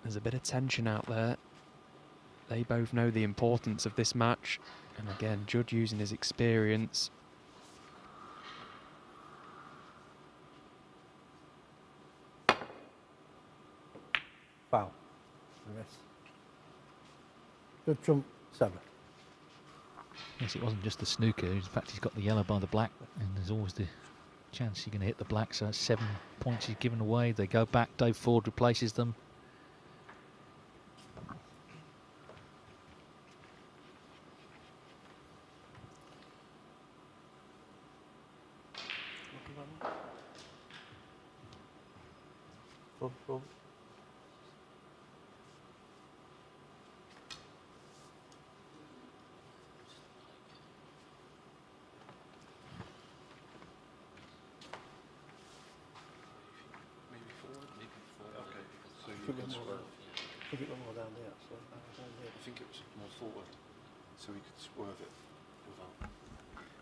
there's a bit of tension out there. They both know the importance of this match. And again, Judd using his experience. Foul. The rest. Good trump. 7. Yes, it wasn't just the snooker. In fact, he's got the yellow by the black, and there's always the chance you're going to hit the black. So that's 7 points he's given away. They go back. Dave Ford replaces them. Front. Put it more down there, actually. I think it was more forward, so he could swerve it without.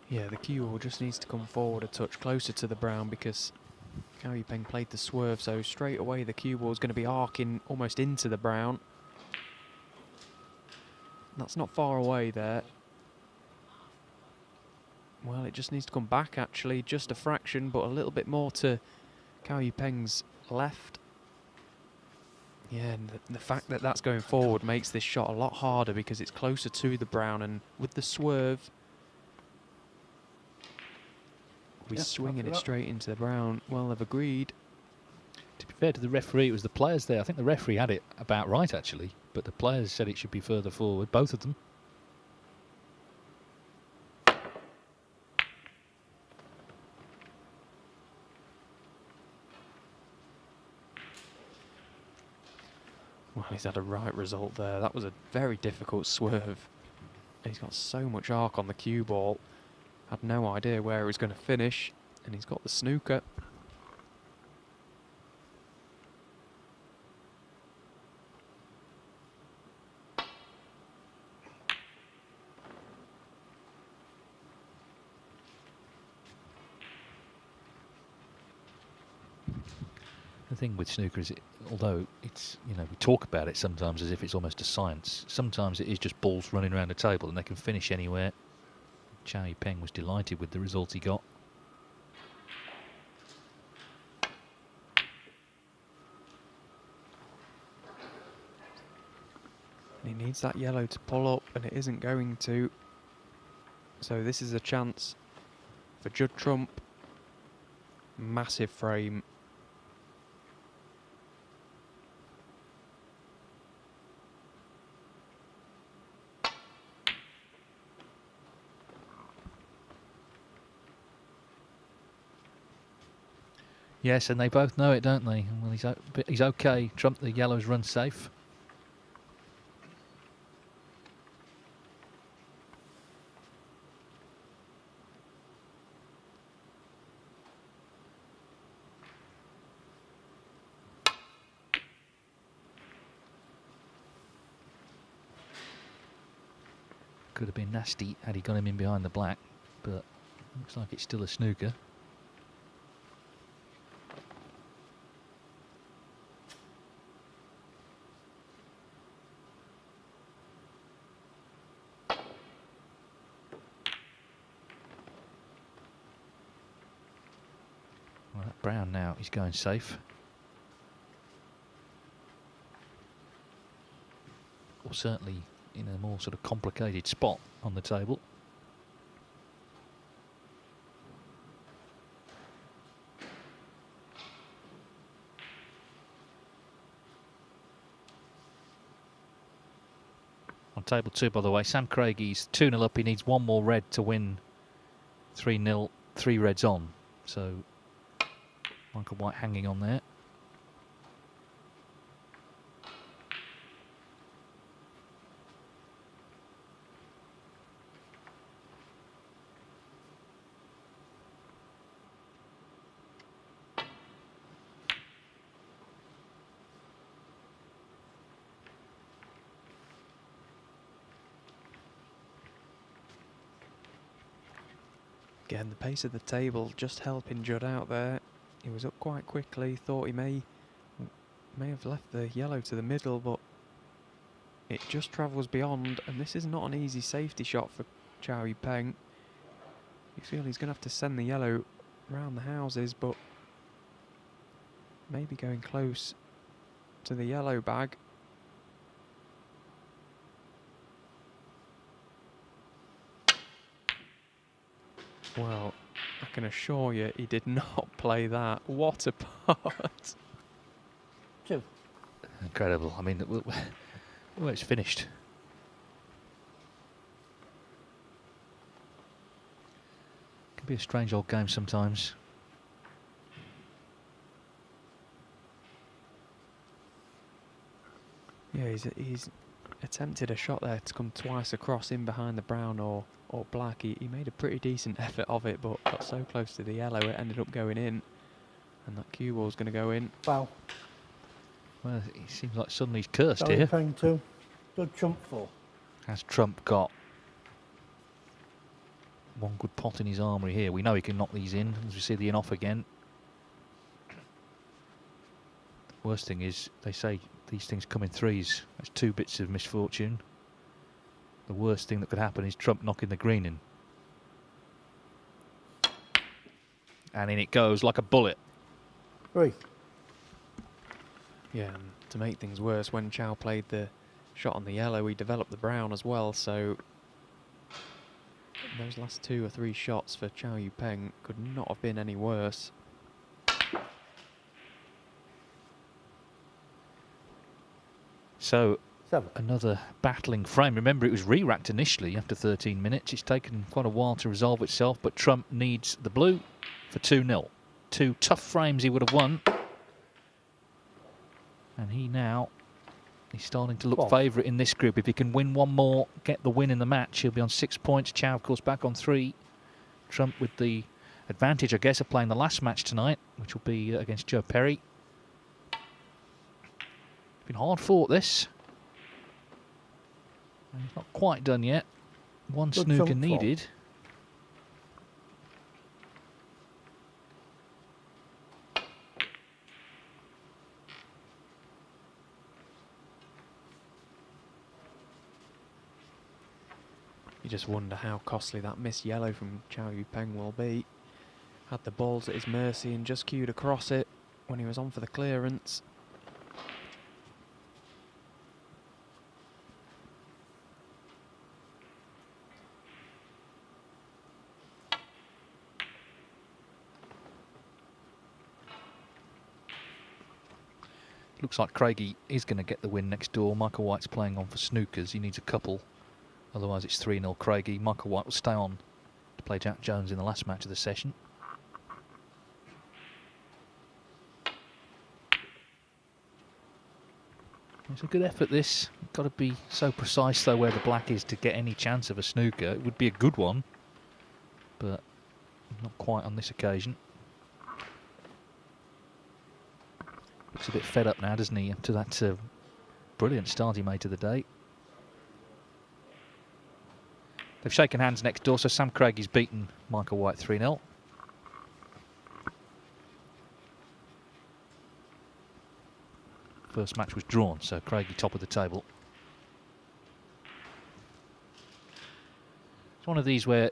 Yeah, the cue ball just needs to come forward a touch closer to the brown because Chow Yupeng played the swerve, so straight away the cue ball is going to be arcing almost into the brown. That's not far away there. Well, it just needs to come back actually, just a fraction, but a little bit more to Chow Yupeng's left. Yeah, and the fact that that's going forward makes this shot a lot harder because it's closer to the brown, and with the swerve, we're Yeah, swinging happy it with that. straight into the brown. Well, they've agreed. To be fair to the referee, it was the players there. I think the referee had it about right, actually. But the players said it should be further forward, both of them. Well, he's had a right result there. That was a very difficult swerve. He's got so much arc on the cue ball. Had no idea where he was going to finish, and he's got the snooker. The thing with snooker is, although it's, you know, we talk about it sometimes as if it's almost a science, sometimes it is just balls running around a table and they can finish anywhere. Yupeng was delighted with the result he got. And he needs that yellow to pull up, and it isn't going to. So this is a chance for Judd Trump. Massive frame. Yes, and they both know it, don't they? Well, he's okay. Trump, the yellow's run safe. Could have been nasty had he got him in behind the black, but looks like it's still a snooker. Well, that brown now, he's going safe. Or certainly in a more sort of complicated spot on the table. On table 2, by the way, Sam Craigie's 2-0 up. He needs one more red to win 3-0, 3 reds on. So Michael White hanging on there. Again, the pace of the table just helping Judd out there. He was up quite quickly, thought he may have left the yellow to the middle, but it just travels beyond, and this is not an easy safety shot for Yupeng. You feel he's going to have to send the yellow round the houses, but maybe going close to the yellow bag. Well, I can assure you he did not play that. What a part. 2. Incredible. I mean, well, it's finished. Can be a strange old game sometimes. Yeah, he's attempted a shot there to come twice across in behind the brown or black. He made a pretty decent effort of it, but got so close to the yellow it ended up going in. And that cue ball's going to go in. Foul. Well, it seems like suddenly he's cursed Charlie here. Peng 2. Judd Trump 4. Has Trump got one good pot in his armoury here? We know he can knock these in, as we see the in-off again. The worst thing is, they say these things come in threes. That's 2 bits of misfortune. The worst thing that could happen is Trump knocking the green in. And in it goes like a bullet. 3. Yeah, and to make things worse, when Chow played the shot on the yellow, he developed the brown as well, so those last 2 or 3 shots for Chow Yupeng could not have been any worse. So 7. another battling frame. Remember, it was re-racked initially after 13 minutes. It's taken quite a while to resolve itself, but Trump needs the blue for 2-0. 2 tough frames he would have won. And he's starting to look 12. favourite in this group. If he can win one more, get the win in the match, he'll be on 6 points. Chow, of course, back on 3. Trump with the advantage, I guess, of playing the last match tonight, which will be against Joe Perry. Been hard fought, this. And he's not quite done yet. One Good snooker jump needed. You just wonder how costly that missed yellow from Chow Yupeng will be. Had the balls at his mercy and just cued across it when he was on for the clearance. Looks like Craigie is going to get the win next door. Michael White's playing on for snookers. He needs a couple. Otherwise it's 3-0 Craigie. Michael White will stay on to play Jack Jones in the last match of the session. It's a good effort, this. Got to be so precise, though, where the black is to get any chance of a snooker. It would be a good one, but not quite on this occasion. Looks a bit fed up now, doesn't he, after that brilliant start he made to the day. They've shaken hands next door, so Sam Craigie's beaten Michael White 3-0. First match was drawn, so Craigie top of the table. It's one of these where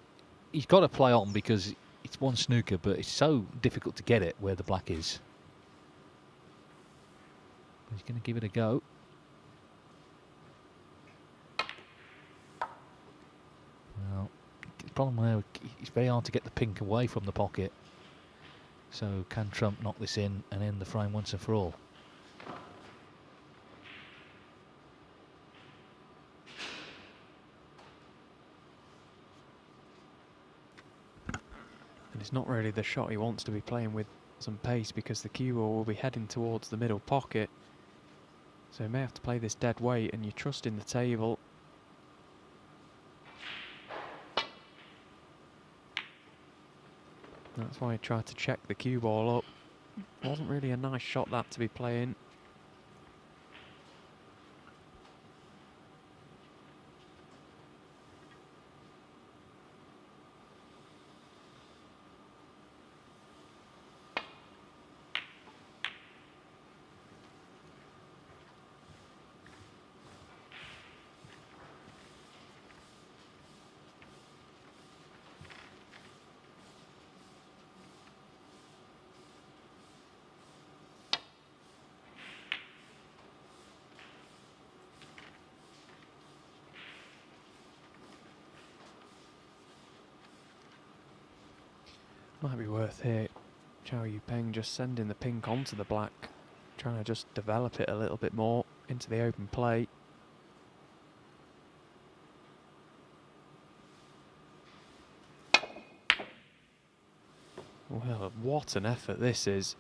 he's got to play on because it's one snooker, but it's so difficult to get it where the black is. He's going to give it a go. Well, the problem there, it's very hard to get the pink away from the pocket. So can Trump knock this in and end the frame once and for all? And it's not really the shot he wants to be playing with some pace because the cue ball will be heading towards the middle pocket. So he may have to play this dead weight, and you trust in the table. That's why he tried to check the cue ball up. Wasn't really a nice shot that to be playing. Might be worth here, Chow Yupeng just sending the pink onto the black, trying to just develop it a little bit more into the open play. Well, what an effort this is.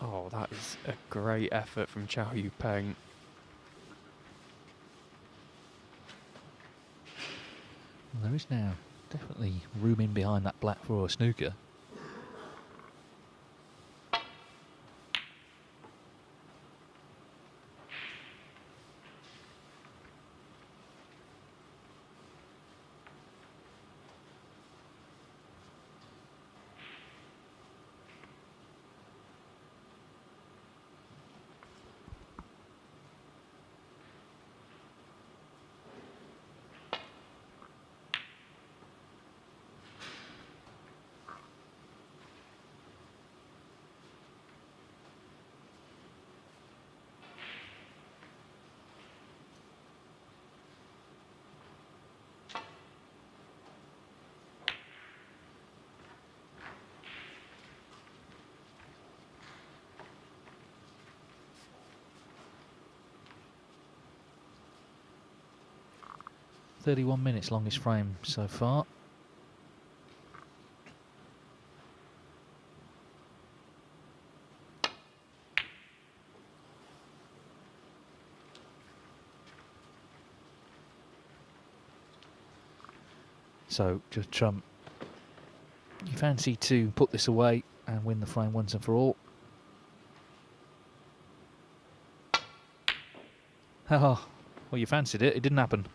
Oh, that is a great effort from Chow Yupeng. Well, there is now definitely room in behind that black for a snooker. 31 minutes, longest frame so far. So, just Trump, you fancy to put this away and win the frame once and for all? Oh, well, you fancied it. It didn't happen.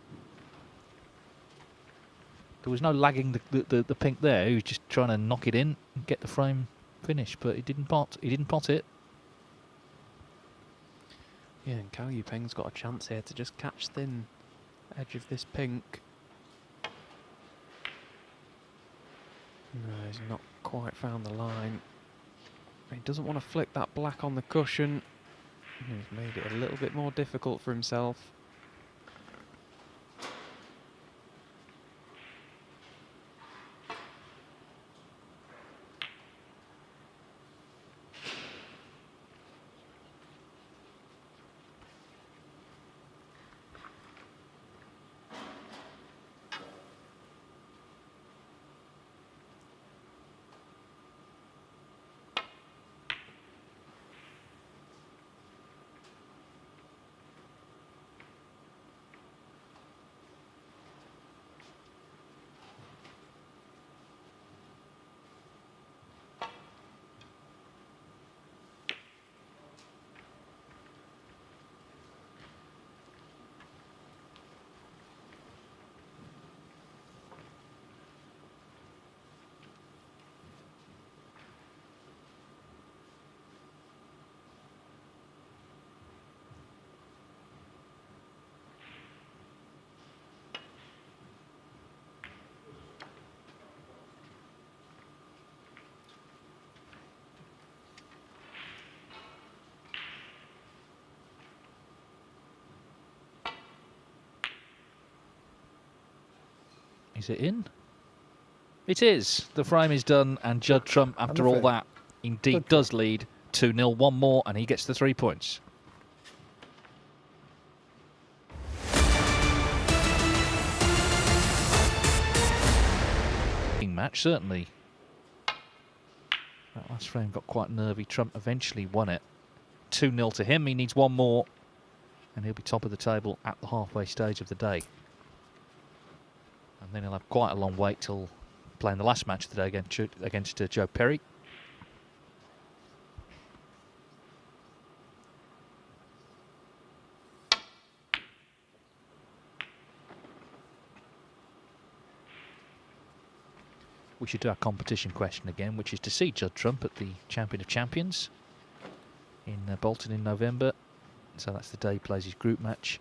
There was no lagging the pink there. He was just trying to knock it in and get the frame finished, but he didn't pot. He didn't pot it. Yeah, and Cao Yupeng's got a chance here to just catch thin edge of this pink. No, he's not quite found the line. He doesn't want to flick that black on the cushion. He's made it a little bit more difficult for himself. Is it in? It is. The frame is done, and Judd Trump, after all that, indeed does lead 2-0. One more, and he gets the 3 points. Match, certainly. That last frame got quite nervy. Trump eventually won it. 2-0 to him. He needs one more, and he'll be top of the table at the halfway stage of the day. And then he'll have quite a long wait till playing the last match of the day against Joe Perry. We should do our competition question again, which is to see Judd Trump at the Champion of Champions in Bolton in November. So that's the day he plays his group match.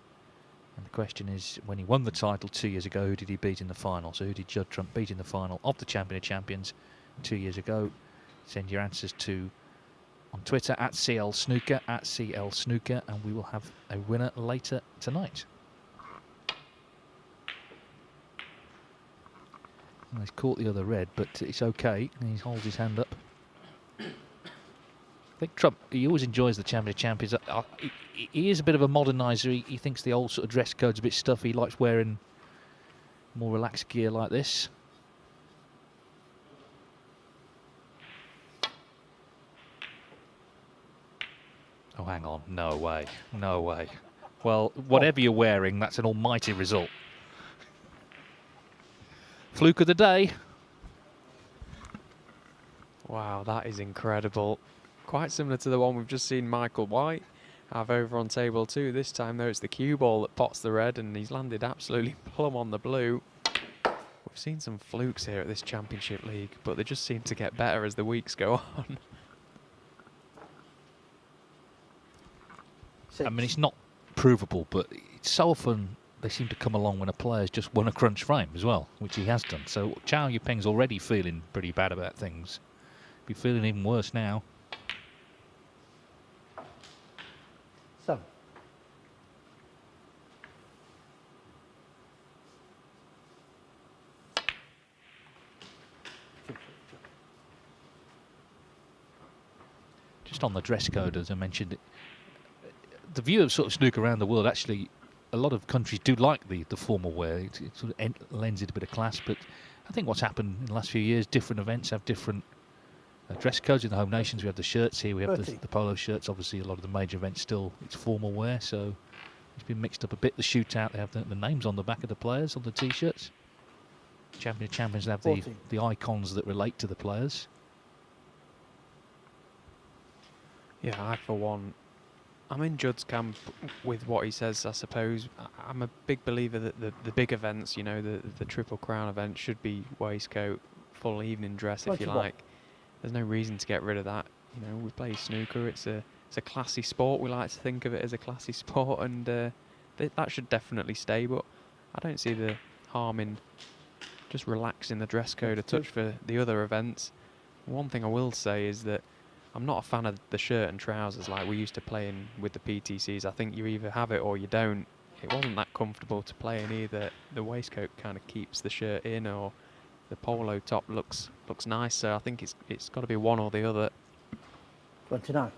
And the question is, when he won the title 2 years ago, who did he beat in the final? So who did Judd Trump beat in the final of the Champion of Champions 2 years ago? Send your answers to on Twitter at CL Snooker, and we will have a winner later tonight. Well, he's caught the other red, but it's okay. He holds his hand up. I think Trump, he always enjoys the Champion of Champions. He is a bit of a moderniser. He thinks the old sort of dress code's a bit stuffy. He likes wearing more relaxed gear like this. Oh, hang on. No way. No way. Well, whatever you're wearing, that's an almighty result. Fluke of the day. Wow, that is incredible. Quite similar to the one we've just seen Michael White have over on table 2. This time, though, it's the cue ball that pots the red, and he's landed absolutely plumb on the blue. We've seen some flukes here at this Championship League, but they just seem to get better as the weeks go on. I mean, it's not provable, but it's so often they seem to come along when a player's just won a crunch frame as well, which he has done. So Cao Yupeng's already feeling pretty bad about things. Be feeling even worse now. 7. Just on the dress code, as I mentioned, the view of sort of snooker around the world actually a lot of countries do like the formal wear. It sort of lends it a bit of class. But I think what's happened in the last few years, different events have different dress codes. In the home nations, we have the shirts here. We have the polo shirts. Obviously, a lot of the major events still it's formal wear. So it's been mixed up a bit. The shootout, they have the names on the back of the players on the t-shirts. Champions have the icons that relate to the players. Yeah, I for one, I'm in Judd's camp with what he says, I suppose. I'm a big believer that the big events, you know, the Triple Crown event should be waistcoat, full evening dress, if you like. There's no reason to get rid of that. You know, we play snooker. It's a classy sport. We like to think of it as a classy sport, and that should definitely stay. But I don't see the harm in just relaxing the dress code a touch for the other events. One thing I will say is that I'm not a fan of the shirt and trousers like we used to play in with the PTCs. I think you either have it or you don't. It wasn't that comfortable to play in either. The waistcoat kind of keeps the shirt in, or the polo top looks nice. So I think it's got to be one or the other. 29.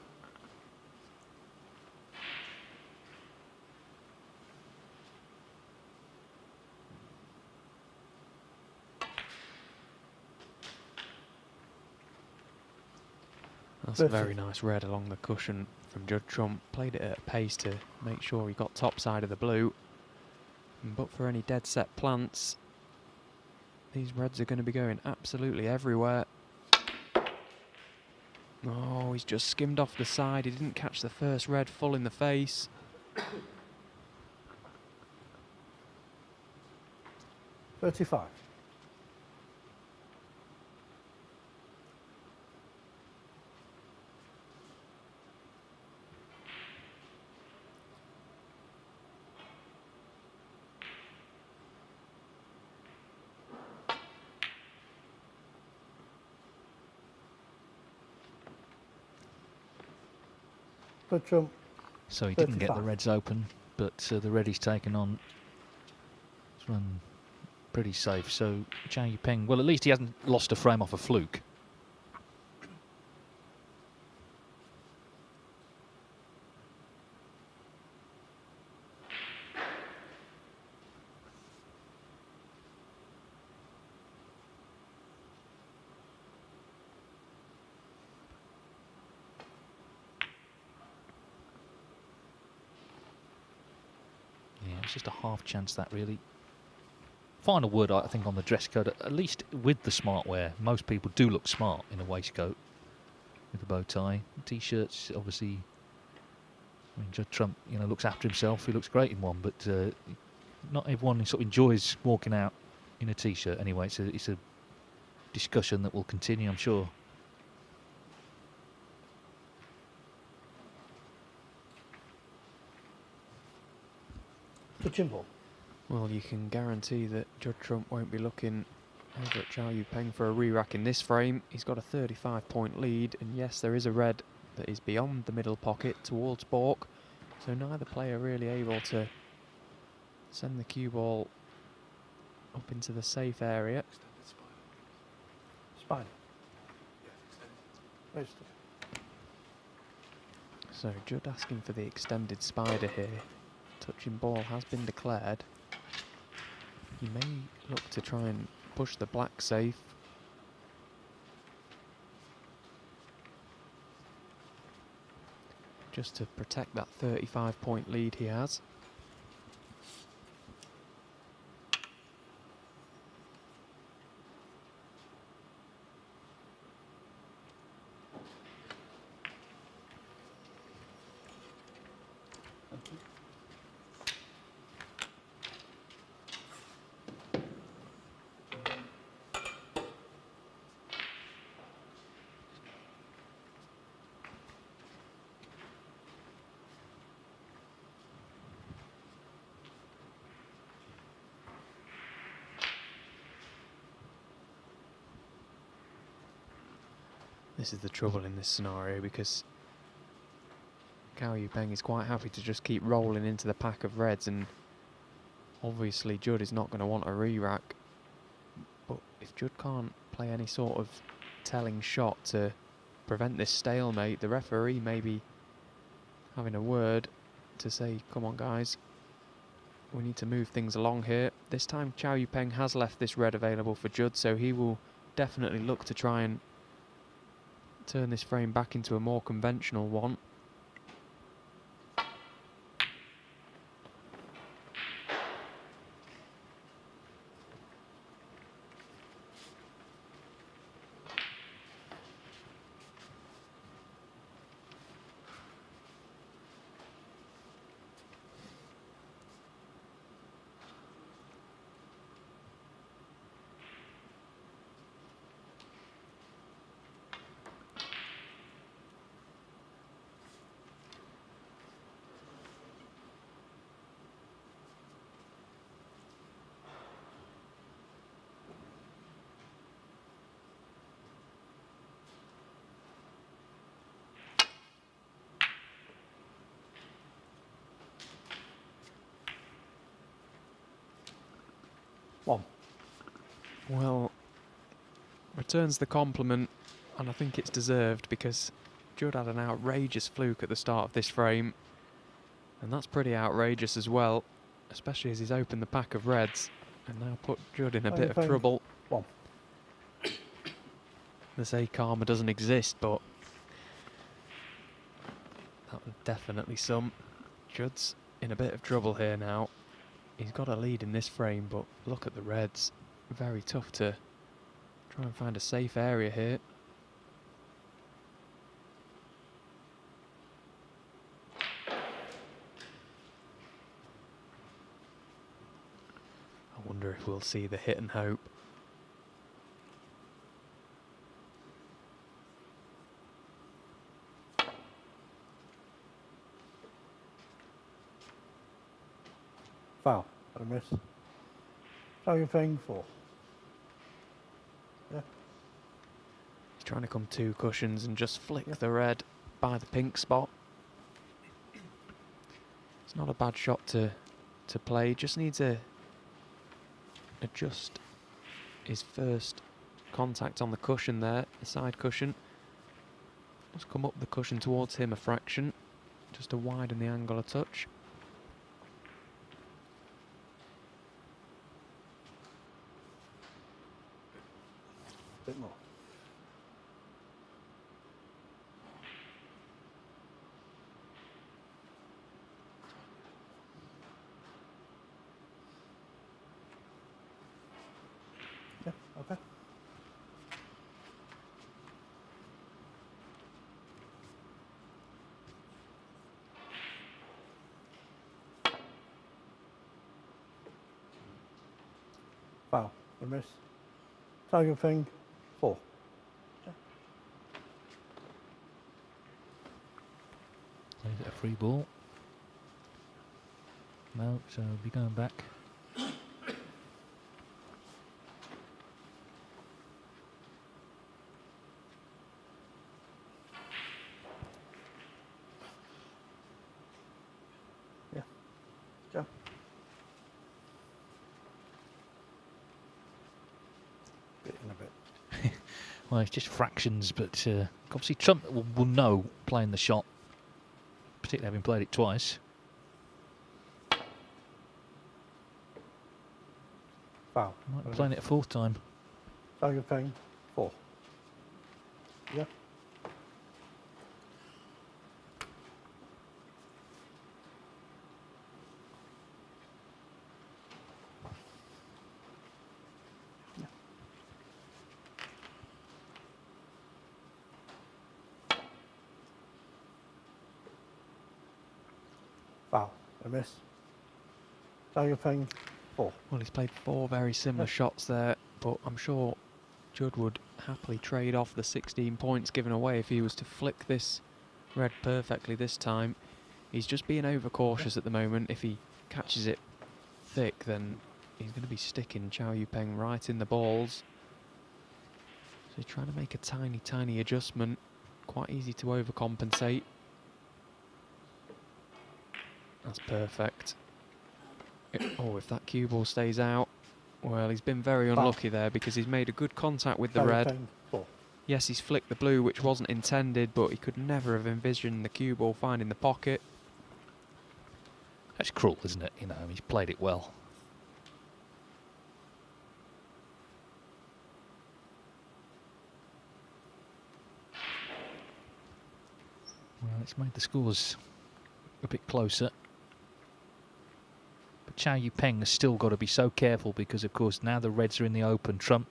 That's a very nice red along the cushion from Judd Trump. Played it at a pace to make sure he got top side of the blue. But for any dead set plants, these reds are going to be going absolutely everywhere. Oh, he's just skimmed off the side. He didn't catch the first red full in the face. 35. So he didn't get the reds open, but the red he's taken on has run pretty safe. So Zhao Yupeng, well, at least he hasn't lost a frame off a fluke. It's just a half chance that really. Final word, I think, on the dress code, at least with the smart wear, most people do look smart in a waistcoat with a bow tie. T-shirts, obviously, I mean, Judd Trump, you know, looks after himself. He looks great in one, but not everyone sort of enjoys walking out in a T-shirt. Anyway, it's a discussion that will continue, I'm sure. Well, you can guarantee that Judd Trump won't be looking over at Zhao Yupeng for a re-rack in this frame. He's got a 35-point lead, and yes, there is a red that is beyond the middle pocket towards Bork, so neither player really able to send the cue ball up into the safe area. Spider. So Judd asking for the extended spider here. Touching ball has been declared. He may look to try and push the black safe. Just to protect that 35-point lead he has. This is the trouble in this scenario, because Zhao Yupeng is quite happy to just keep rolling into the pack of reds, and obviously Judd is not going to want a re-rack. But if Judd can't play any sort of telling shot to prevent this stalemate, the referee may be having a word to say, come on guys, we need to move things along here. This time Chow Yupeng has left this red available for Judd, so he will definitely look to try and turn this frame back into a more conventional one. One. Well, returns the compliment, and I think it's deserved because Judd had an outrageous fluke at the start of this frame, and that's pretty outrageous as well, especially as he's opened the pack of reds and now put Judd in a bit of trouble. One. They say karma doesn't exist, but that would definitely sum. Judd's in a bit of trouble here now. He's got a lead in this frame, but look at the reds. Very tough to try and find a safe area here. I wonder if we'll see the hit and hope. Foul. And a miss. Chow Yupeng 4. Yeah. He's trying to come 2 cushions and just flick the red by the pink spot. It's not a bad shot to play. Just needs to adjust his first contact on the cushion there, the side cushion. Let's come up the cushion towards him a fraction, just to widen the angle a touch. Bit more. Yeah, okay. Foul. A miss. Chow Yupeng 4. Is it a free ball? No, so we'll be going back. Yeah. Go. Bit in a bit. Well, it's just fractions, but obviously Trump will know playing the shot, particularly having played it twice. Foul. Might be playing it a 4th time. Chow Yupeng 4. Yeah. Foul. A miss. Chow Yupeng 4. Well, he's played 4 very similar shots there, but I'm sure Judd would happily trade off the 16 points given away if he was to flick this red perfectly this time. He's just being overcautious at the moment. If he catches it thick, then he's going to be sticking Chow Yupeng right in the balls. So he's trying to make a tiny, tiny adjustment. Quite easy to overcompensate. That's perfect. Oh, if that cue ball stays out, well, he's been very unlucky there because he's made a good contact with the Chow red. Yupeng 4. Yes, he's flicked the blue, which wasn't intended, but he could never have envisioned the cue ball finding the pocket. That's cruel, isn't it? You know, he's played it well. Well, it's made the scores a bit closer. But Chow Yupeng has still got to be so careful because, of course, now the Reds are in the open. Trump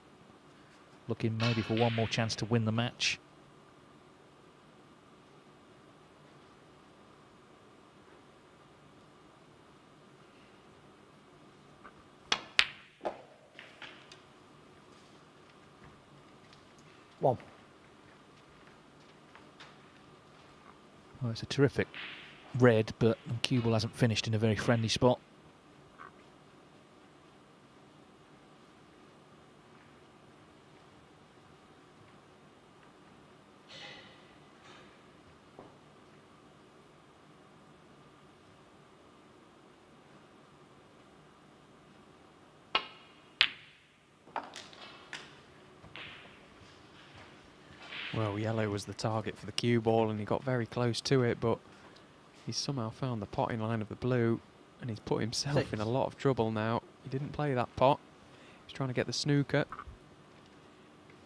looking maybe for one more chance to win the match. One. Well, it's a terrific red, but the cue ball hasn't finished in a very friendly spot. Well, yellow was the target for the cue ball and he got very close to it, but he's somehow found the potting line of the blue and he's put himself in a lot of trouble now. He didn't play that pot. He was trying to get the snooker.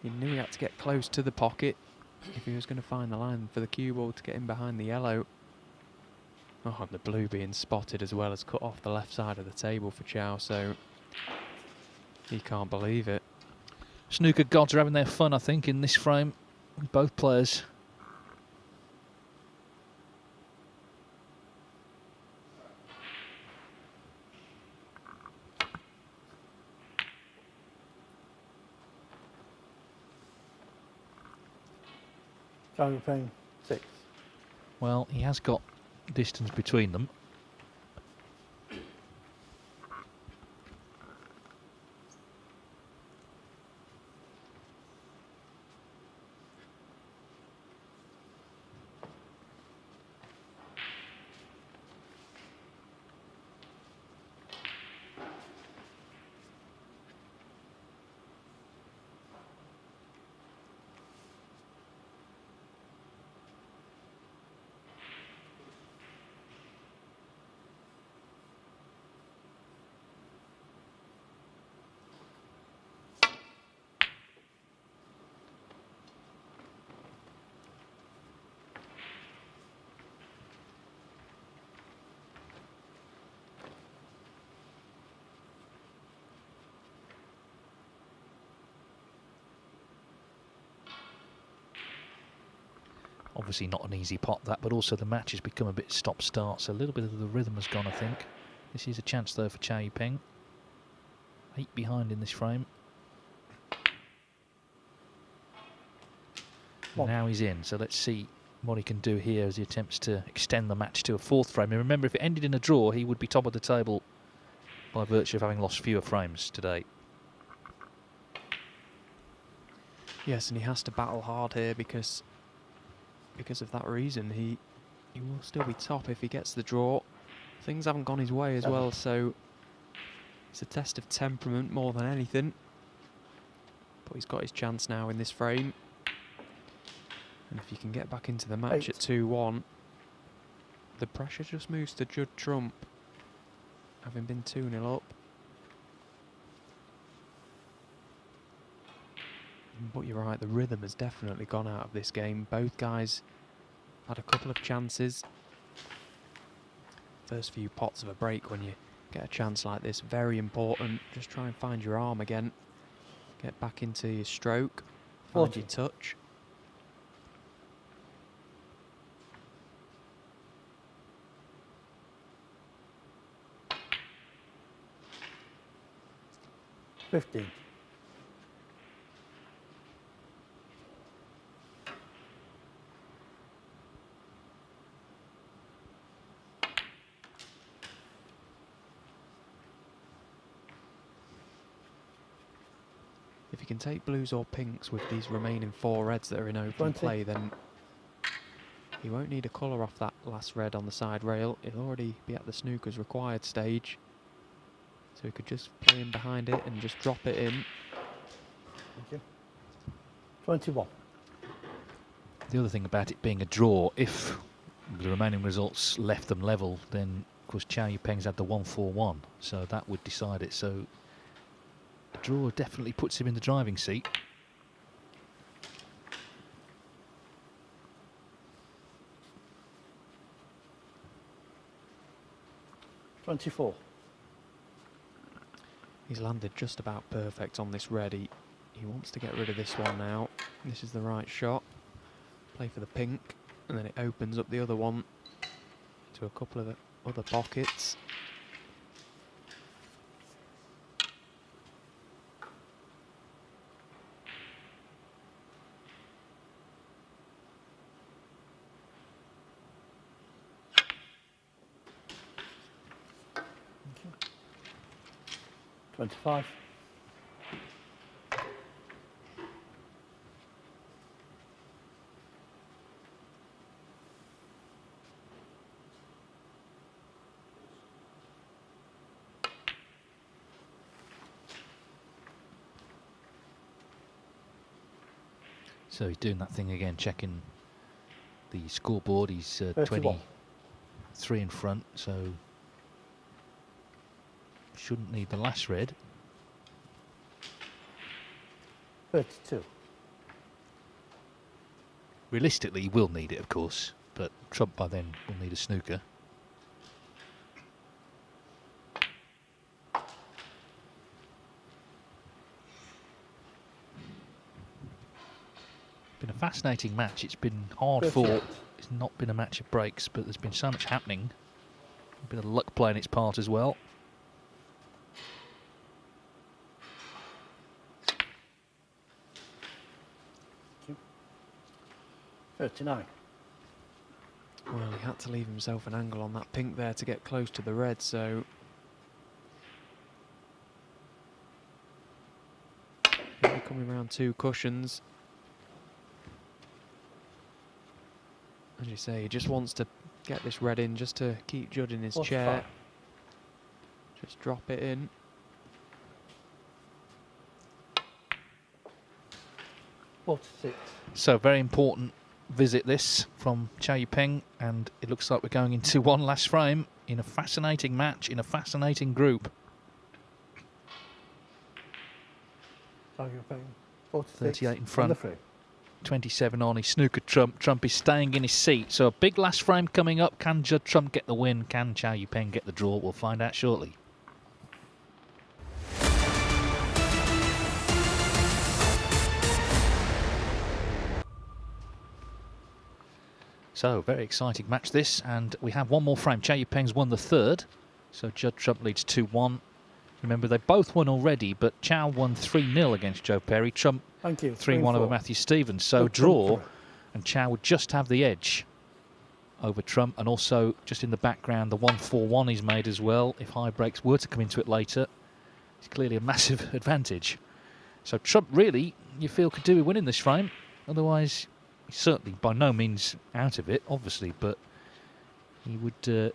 He knew he had to get close to the pocket if he was going to find the line for the cue ball to get in behind the yellow. Oh, and the blue being spotted as well as cut off the left side of the table for Chow, so he can't believe it. Snooker gods are having their fun, I think, in this frame. Both players. Chow Yupeng, 6. Well, he has got distance between them. Obviously not an easy pot, that, but also the match has become a bit stop-start, so a little bit of the rhythm has gone, I think. This is a chance, though, for Chow Yupeng. 8 behind in this frame. Now he's in, so let's see what he can do here as he attempts to extend the match to a 4th frame. And remember, if it ended in a draw, he would be top of the table by virtue of having lost fewer frames today. Yes, and he has to battle hard here because of that reason. He will still be top if he gets the draw. Things haven't gone his way as well, so it's a test of temperament more than anything. But he's got his chance now in this frame. And if he can get back into the match at 2-1, the pressure just moves to Judd Trump, having been 2-0 up. But you're right, the rhythm has definitely gone out of this game. Both guys had a couple of chances. First few pots of a break when you get a chance like this, very important. Just try and find your arm again. Get back into your stroke, find your touch. $15. If you can take blues or pinks with these remaining 4 reds that are in open play, then he won't need a colour off that last red on the side rail. He'll already be at the snooker's required stage. So he could just play in behind it and just drop it in. Thank you. 21. The other thing about it being a draw, if the remaining results left them level, then course, Chow Yupeng's had the 1-4-1, so that would decide it. So the draw definitely puts him in the driving seat. $24. He's landed just about perfect on this red. He wants to get rid of this one now. This is the right shot. Play for the pink, and then it opens up the other one to a couple of other pockets. Thank you. 25. So he's doing that thing again, checking the scoreboard. He's 31. 23 in front, so shouldn't need the last red. 32. Realistically, he will need it, of course, but Trump by then will need a snooker. Been a fascinating match. It's been hard 38. fought. It's not been a match of breaks, but there's been so much happening. A bit of luck playing its part as well. Thank you. 39. Well, he had to leave himself an angle on that pink there to get close to the red, so he'll be coming around 2 cushions. As you say, he just wants to get this red in just to keep Judd in his 45. chair. Just drop it in. 46. So very important visit this from Chow Yupeng, and it looks like we're going into one last frame in a fascinating match, in a fascinating group. Chow Yupeng. 46. 38 in On the front. frame. 27 on his snooker Trump. Trump is staying in his seat. So a big last frame coming up. Can Judd Trump get the win? Can Chow Yupeng get the draw? We'll find out shortly. So very exciting match this, and we have one more frame. Chow Yupeng's won the third, so Judd Trump leads 2-1. Remember, they both won already, but Chow won 3-0 against Joe Perry. Trump Thank you. 3-1 over Matthew Stevens. So Good Trump draw, for it. and Chow would just have the edge over Trump, and also just in the background the 1-4-1 he's made as well. If high breaks were to come into it later, it's clearly a massive advantage. So Trump really, you feel, could do with winning this frame. Otherwise, he's certainly by no means out of it, obviously, but he would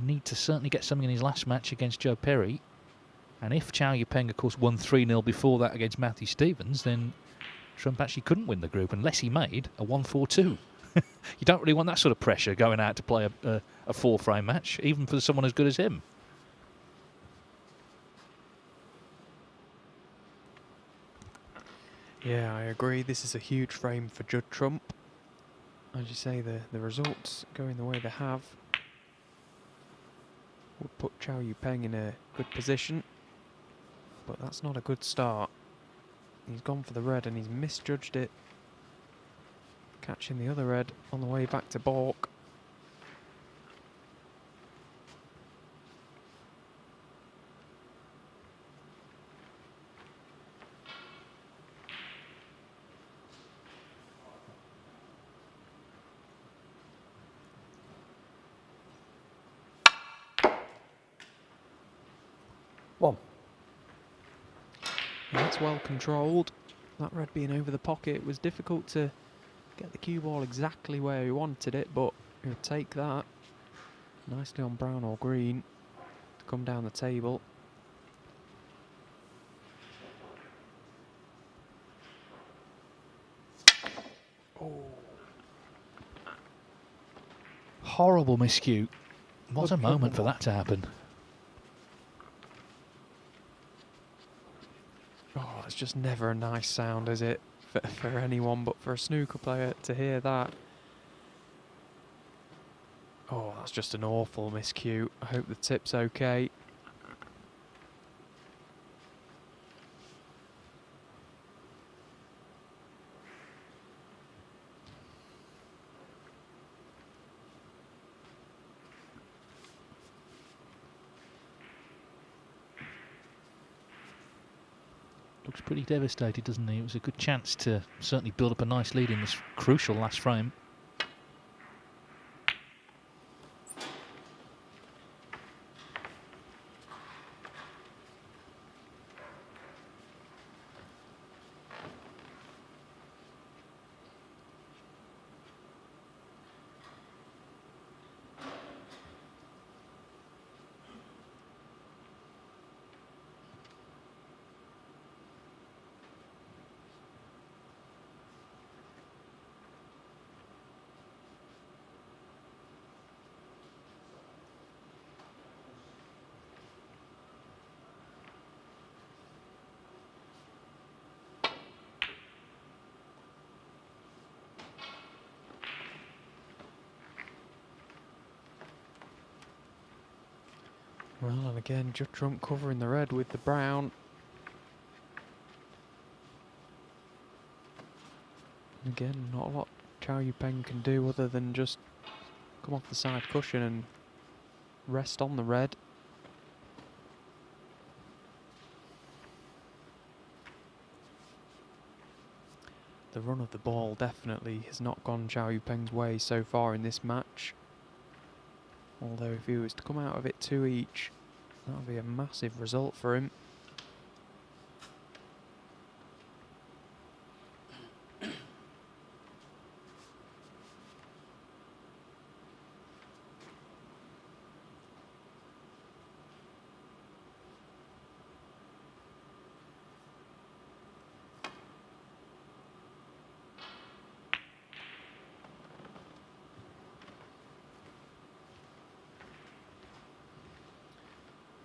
need to certainly get something in his last match against Joe Perry. And if Chow Yupeng, of course, won 3-0 before that against Matthew Stevens, then Trump actually couldn't win the group unless he made a 1-4-2. You don't really want that sort of pressure going out to play a four-frame match, even for someone as good as him. Yeah, I agree. This is a huge frame for Judd Trump. As you say, the results going the way they have would put Chow Yupeng in a good position. But that's not a good start. He's gone for the red and he's misjudged it. Catching the other red on the way back to balk. One. That's well controlled. That red being over the pocket, it was difficult to get the cue ball exactly where he wanted it, but he'll take that nicely on brown or green to come down the table. Horrible miscue. What a moment for that to happen. Oh, it's just never a nice sound, is it, for anyone, but for a snooker player to hear that. Oh, that's just an awful miscue. I hope the tip's okay. Looks pretty devastated, doesn't he? It was a good chance to certainly build up a nice lead in this crucial last frame. Well, and again, Judd Trump covering the red with the brown. Again, not a lot Chow Yupeng can do other than just come off the side cushion and rest on the red. The run of the ball definitely has not gone Chow Yupeng's way so far in this match. Although if he was to come out of it 2 each, that would be a massive result for him.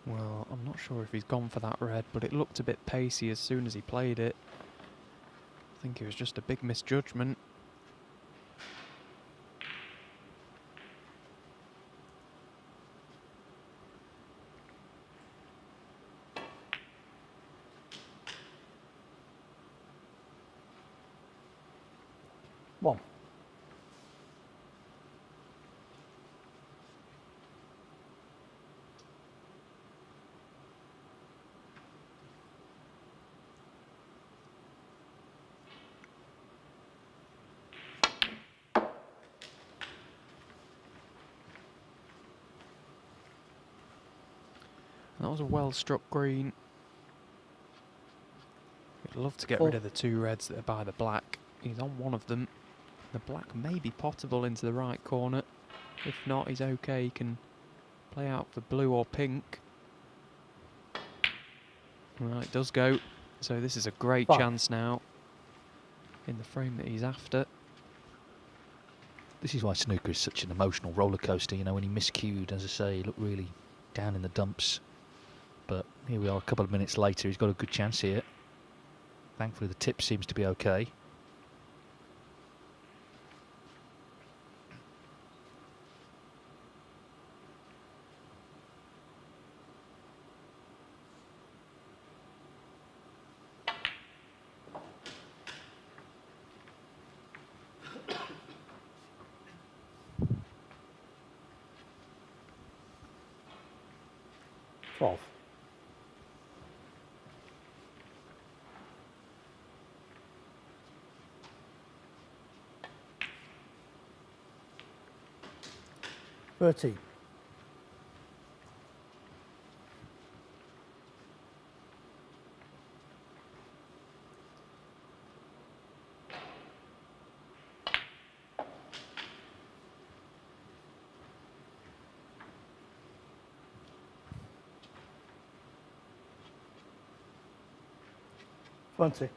Well, I'm not sure if he's gone for that red, but it looked a bit pacey as soon as he played it. I think it was just a big misjudgment. One. That was a well-struck green. We'd love to get Four. rid of the 2 reds that are by the black. He's on one of them. The black may be pottable into the right corner. If not, he's okay. He can play out for blue or pink. Well, it does go. So this is a great Five. chance now in the frame that he's after. This is why snooker is such an emotional roller coaster. You know, when he miscued, as I say, he looked really down in the dumps. But here we are a couple of minutes later. He's got a good chance here. Thankfully, the tip seems to be okay. Twelve. Thirteen. Twenty.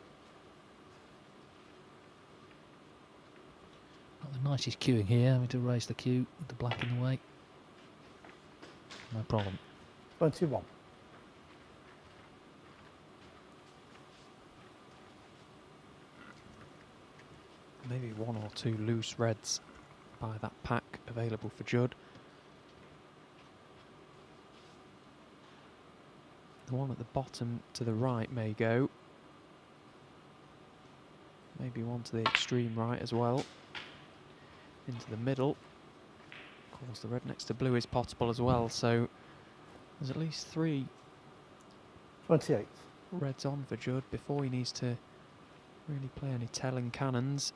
Not the nicest cueing here, having to raise the cue with the black in the way. No problem. 21. Maybe one or two loose reds by that pack available for Judd. The one at the bottom to the right may go. Maybe one to the extreme right as well. Into the middle. Of course, the red next to blue is potable as well, so there's at least 3 28. reds on for Judd before he needs to really play any telling cannons.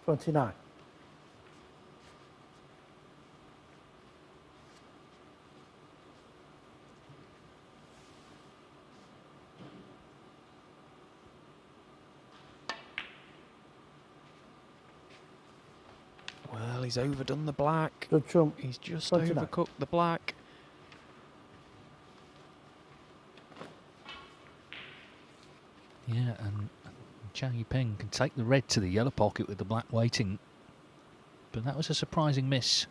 $29. Well, he's overdone the black. Good trump. He's just 29. overcooked the black. Yeah, and Chow Yupeng can take the red to the yellow pocket with the black waiting. But that was a surprising miss.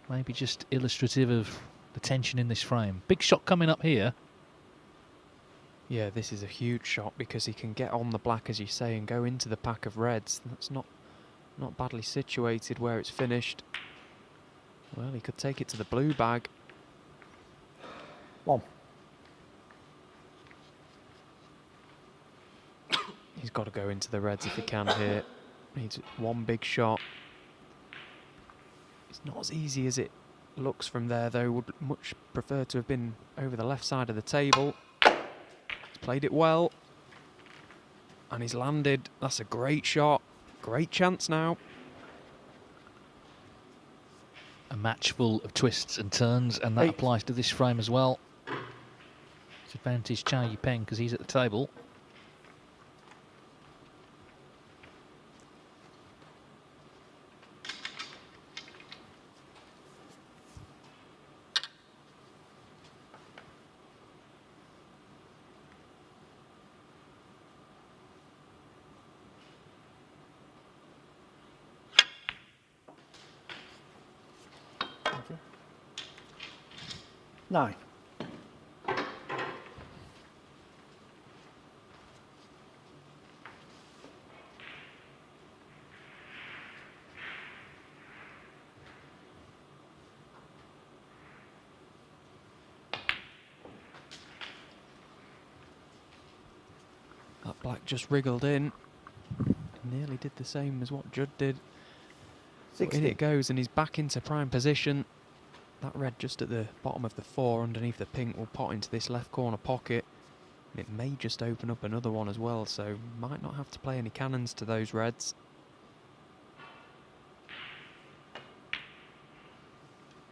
Maybe just illustrative of the tension in this frame. Big shot coming up here. Yeah, this is a huge shot because he can get on the black, as you say, and go into the pack of reds. That's not badly situated where it's finished. Well, he could take it to the blue bag. 1. He's got to go into the reds if he can here. Needs one big shot. It's not as easy as it looks from there, though. Would much prefer to have been over the left side of the table. He's played it well. And he's landed. That's a great shot. Great chance now. A match full of twists and turns, and that 8. applies to this frame as well. It's advantage Chow Yupeng because he's at the table. Thank you. 9. That black just wriggled in. Nearly did the same as what Judd did. But in 60. it goes, and he's back into prime position. That red just at the bottom of the 4 underneath the pink will pot into this left corner pocket. And it may just open up another one as well, so might not have to play any cannons to those reds.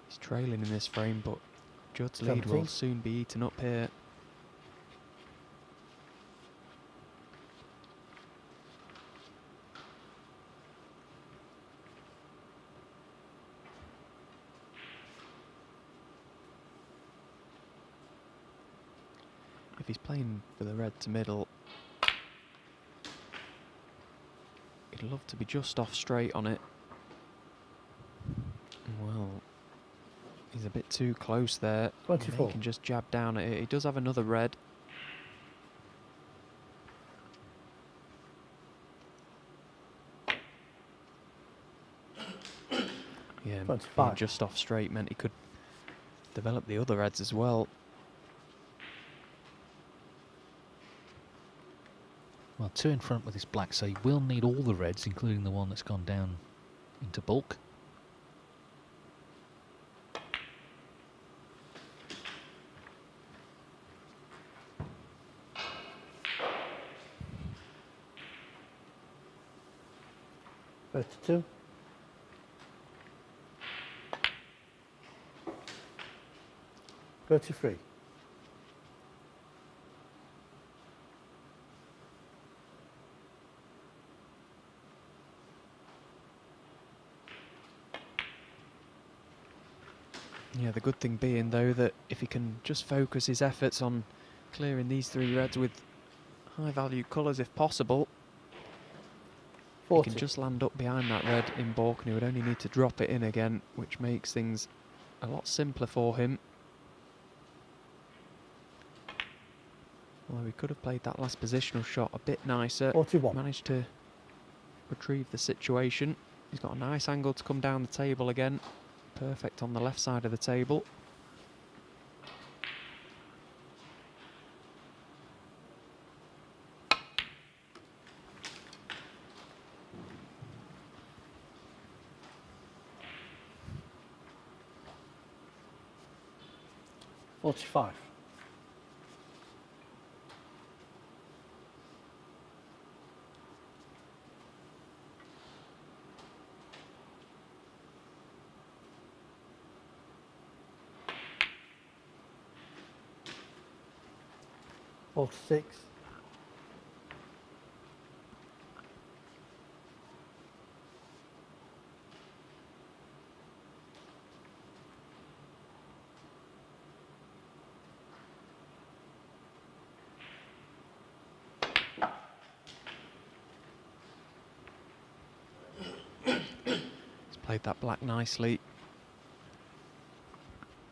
He's trailing in this frame, but Judd's lead will 17. soon be eaten up here. If he's playing for the red to middle, he'd love to be just off straight on it. Well, he's a bit too close there. 24. He can just jab down at it. He does have another red. Yeah, being 25. just off straight meant he could develop the other reds as well. Well, 2 in front with his black, so he will need all the reds, including the one that's gone down into bulk. $32. 33. Yeah, the good thing being, though, that if he can just focus his efforts on clearing these 3 reds with high-value colours if possible, He 40. can just land up behind that red in baulk, and he would only need to drop it in again, which makes things a lot simpler for him. Although he could have played that last positional shot a bit nicer. 41. Managed to retrieve the situation. He's got a nice angle to come down the table again. Perfect on the left side of the table. $45. $46. He's played that black nicely.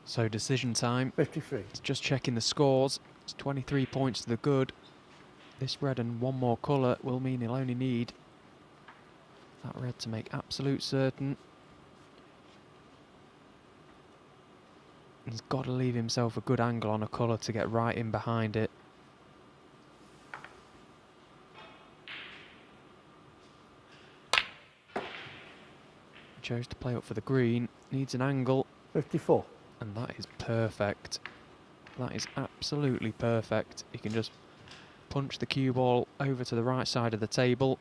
So decision time. 53. It's just checking the scores. It's 23 points to the good. This red and one more colour will mean he'll only need that red to make absolute certain. He's got to leave himself a good angle on a colour to get right in behind it. He chose to play up for the green. Needs an angle. 54. And that is perfect. That is absolutely perfect. You can just punch the cue ball over to the right side of the table.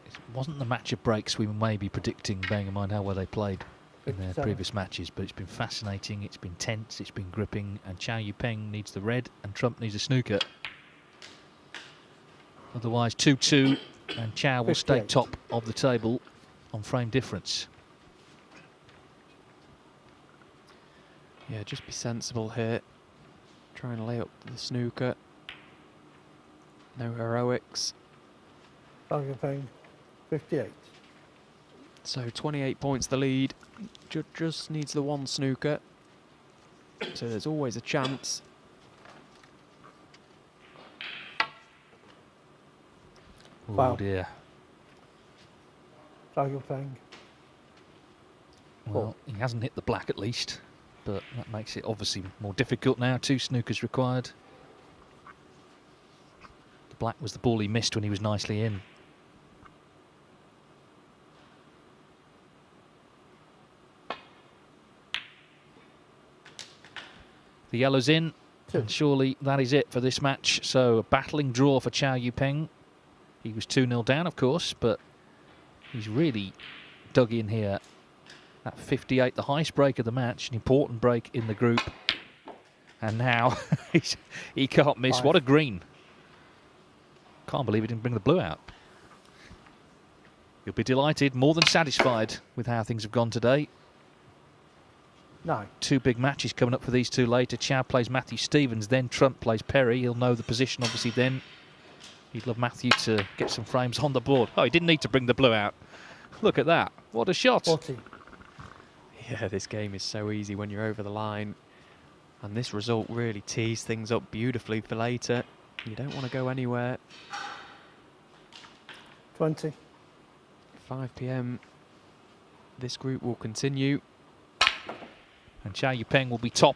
It wasn't the match of breaks we may be predicting, bearing in mind how well they played in their 57. previous matches, but it's been fascinating, it's been tense, it's been gripping, and Chow Yupeng needs the red and Trump needs a snooker. Otherwise 2-2 and Chow will stay 58. top of the table on frame difference. Yeah, just be sensible here. Try and lay up the snooker. No heroics. Yupeng, 58. So 28 points the lead. Judd just needs the one snooker. So there's always a chance. Oh Wow. dear. Yupeng, Well, he hasn't hit the black at least, but that makes it obviously more difficult now. 2 snookers required. The black was the ball he missed when he was nicely in. The yellow's in, Two. and surely that is it for this match. So a battling draw for Chow Yupeng. He was 2-0 down, of course, but he's really dug in here. At 58, the highest break of the match, an important break in the group. And now he can't miss. 5. What a green. Can't believe he didn't bring the blue out. He'll be delighted, more than satisfied with how things have gone today. 9. 2 big matches coming up for these two later. Chow plays Matthew Stevens, then Trump plays Perry. He'll know the position, obviously, then. He'd love Matthew to get some frames on the board. Oh, he didn't need to bring the blue out. Look at that. What a shot. 40. Yeah, this game is so easy when you're over the line. And this result really tees things up beautifully for later. You don't want to go anywhere. 20. 5 p.m. This group will continue. And Chow Yupeng will be top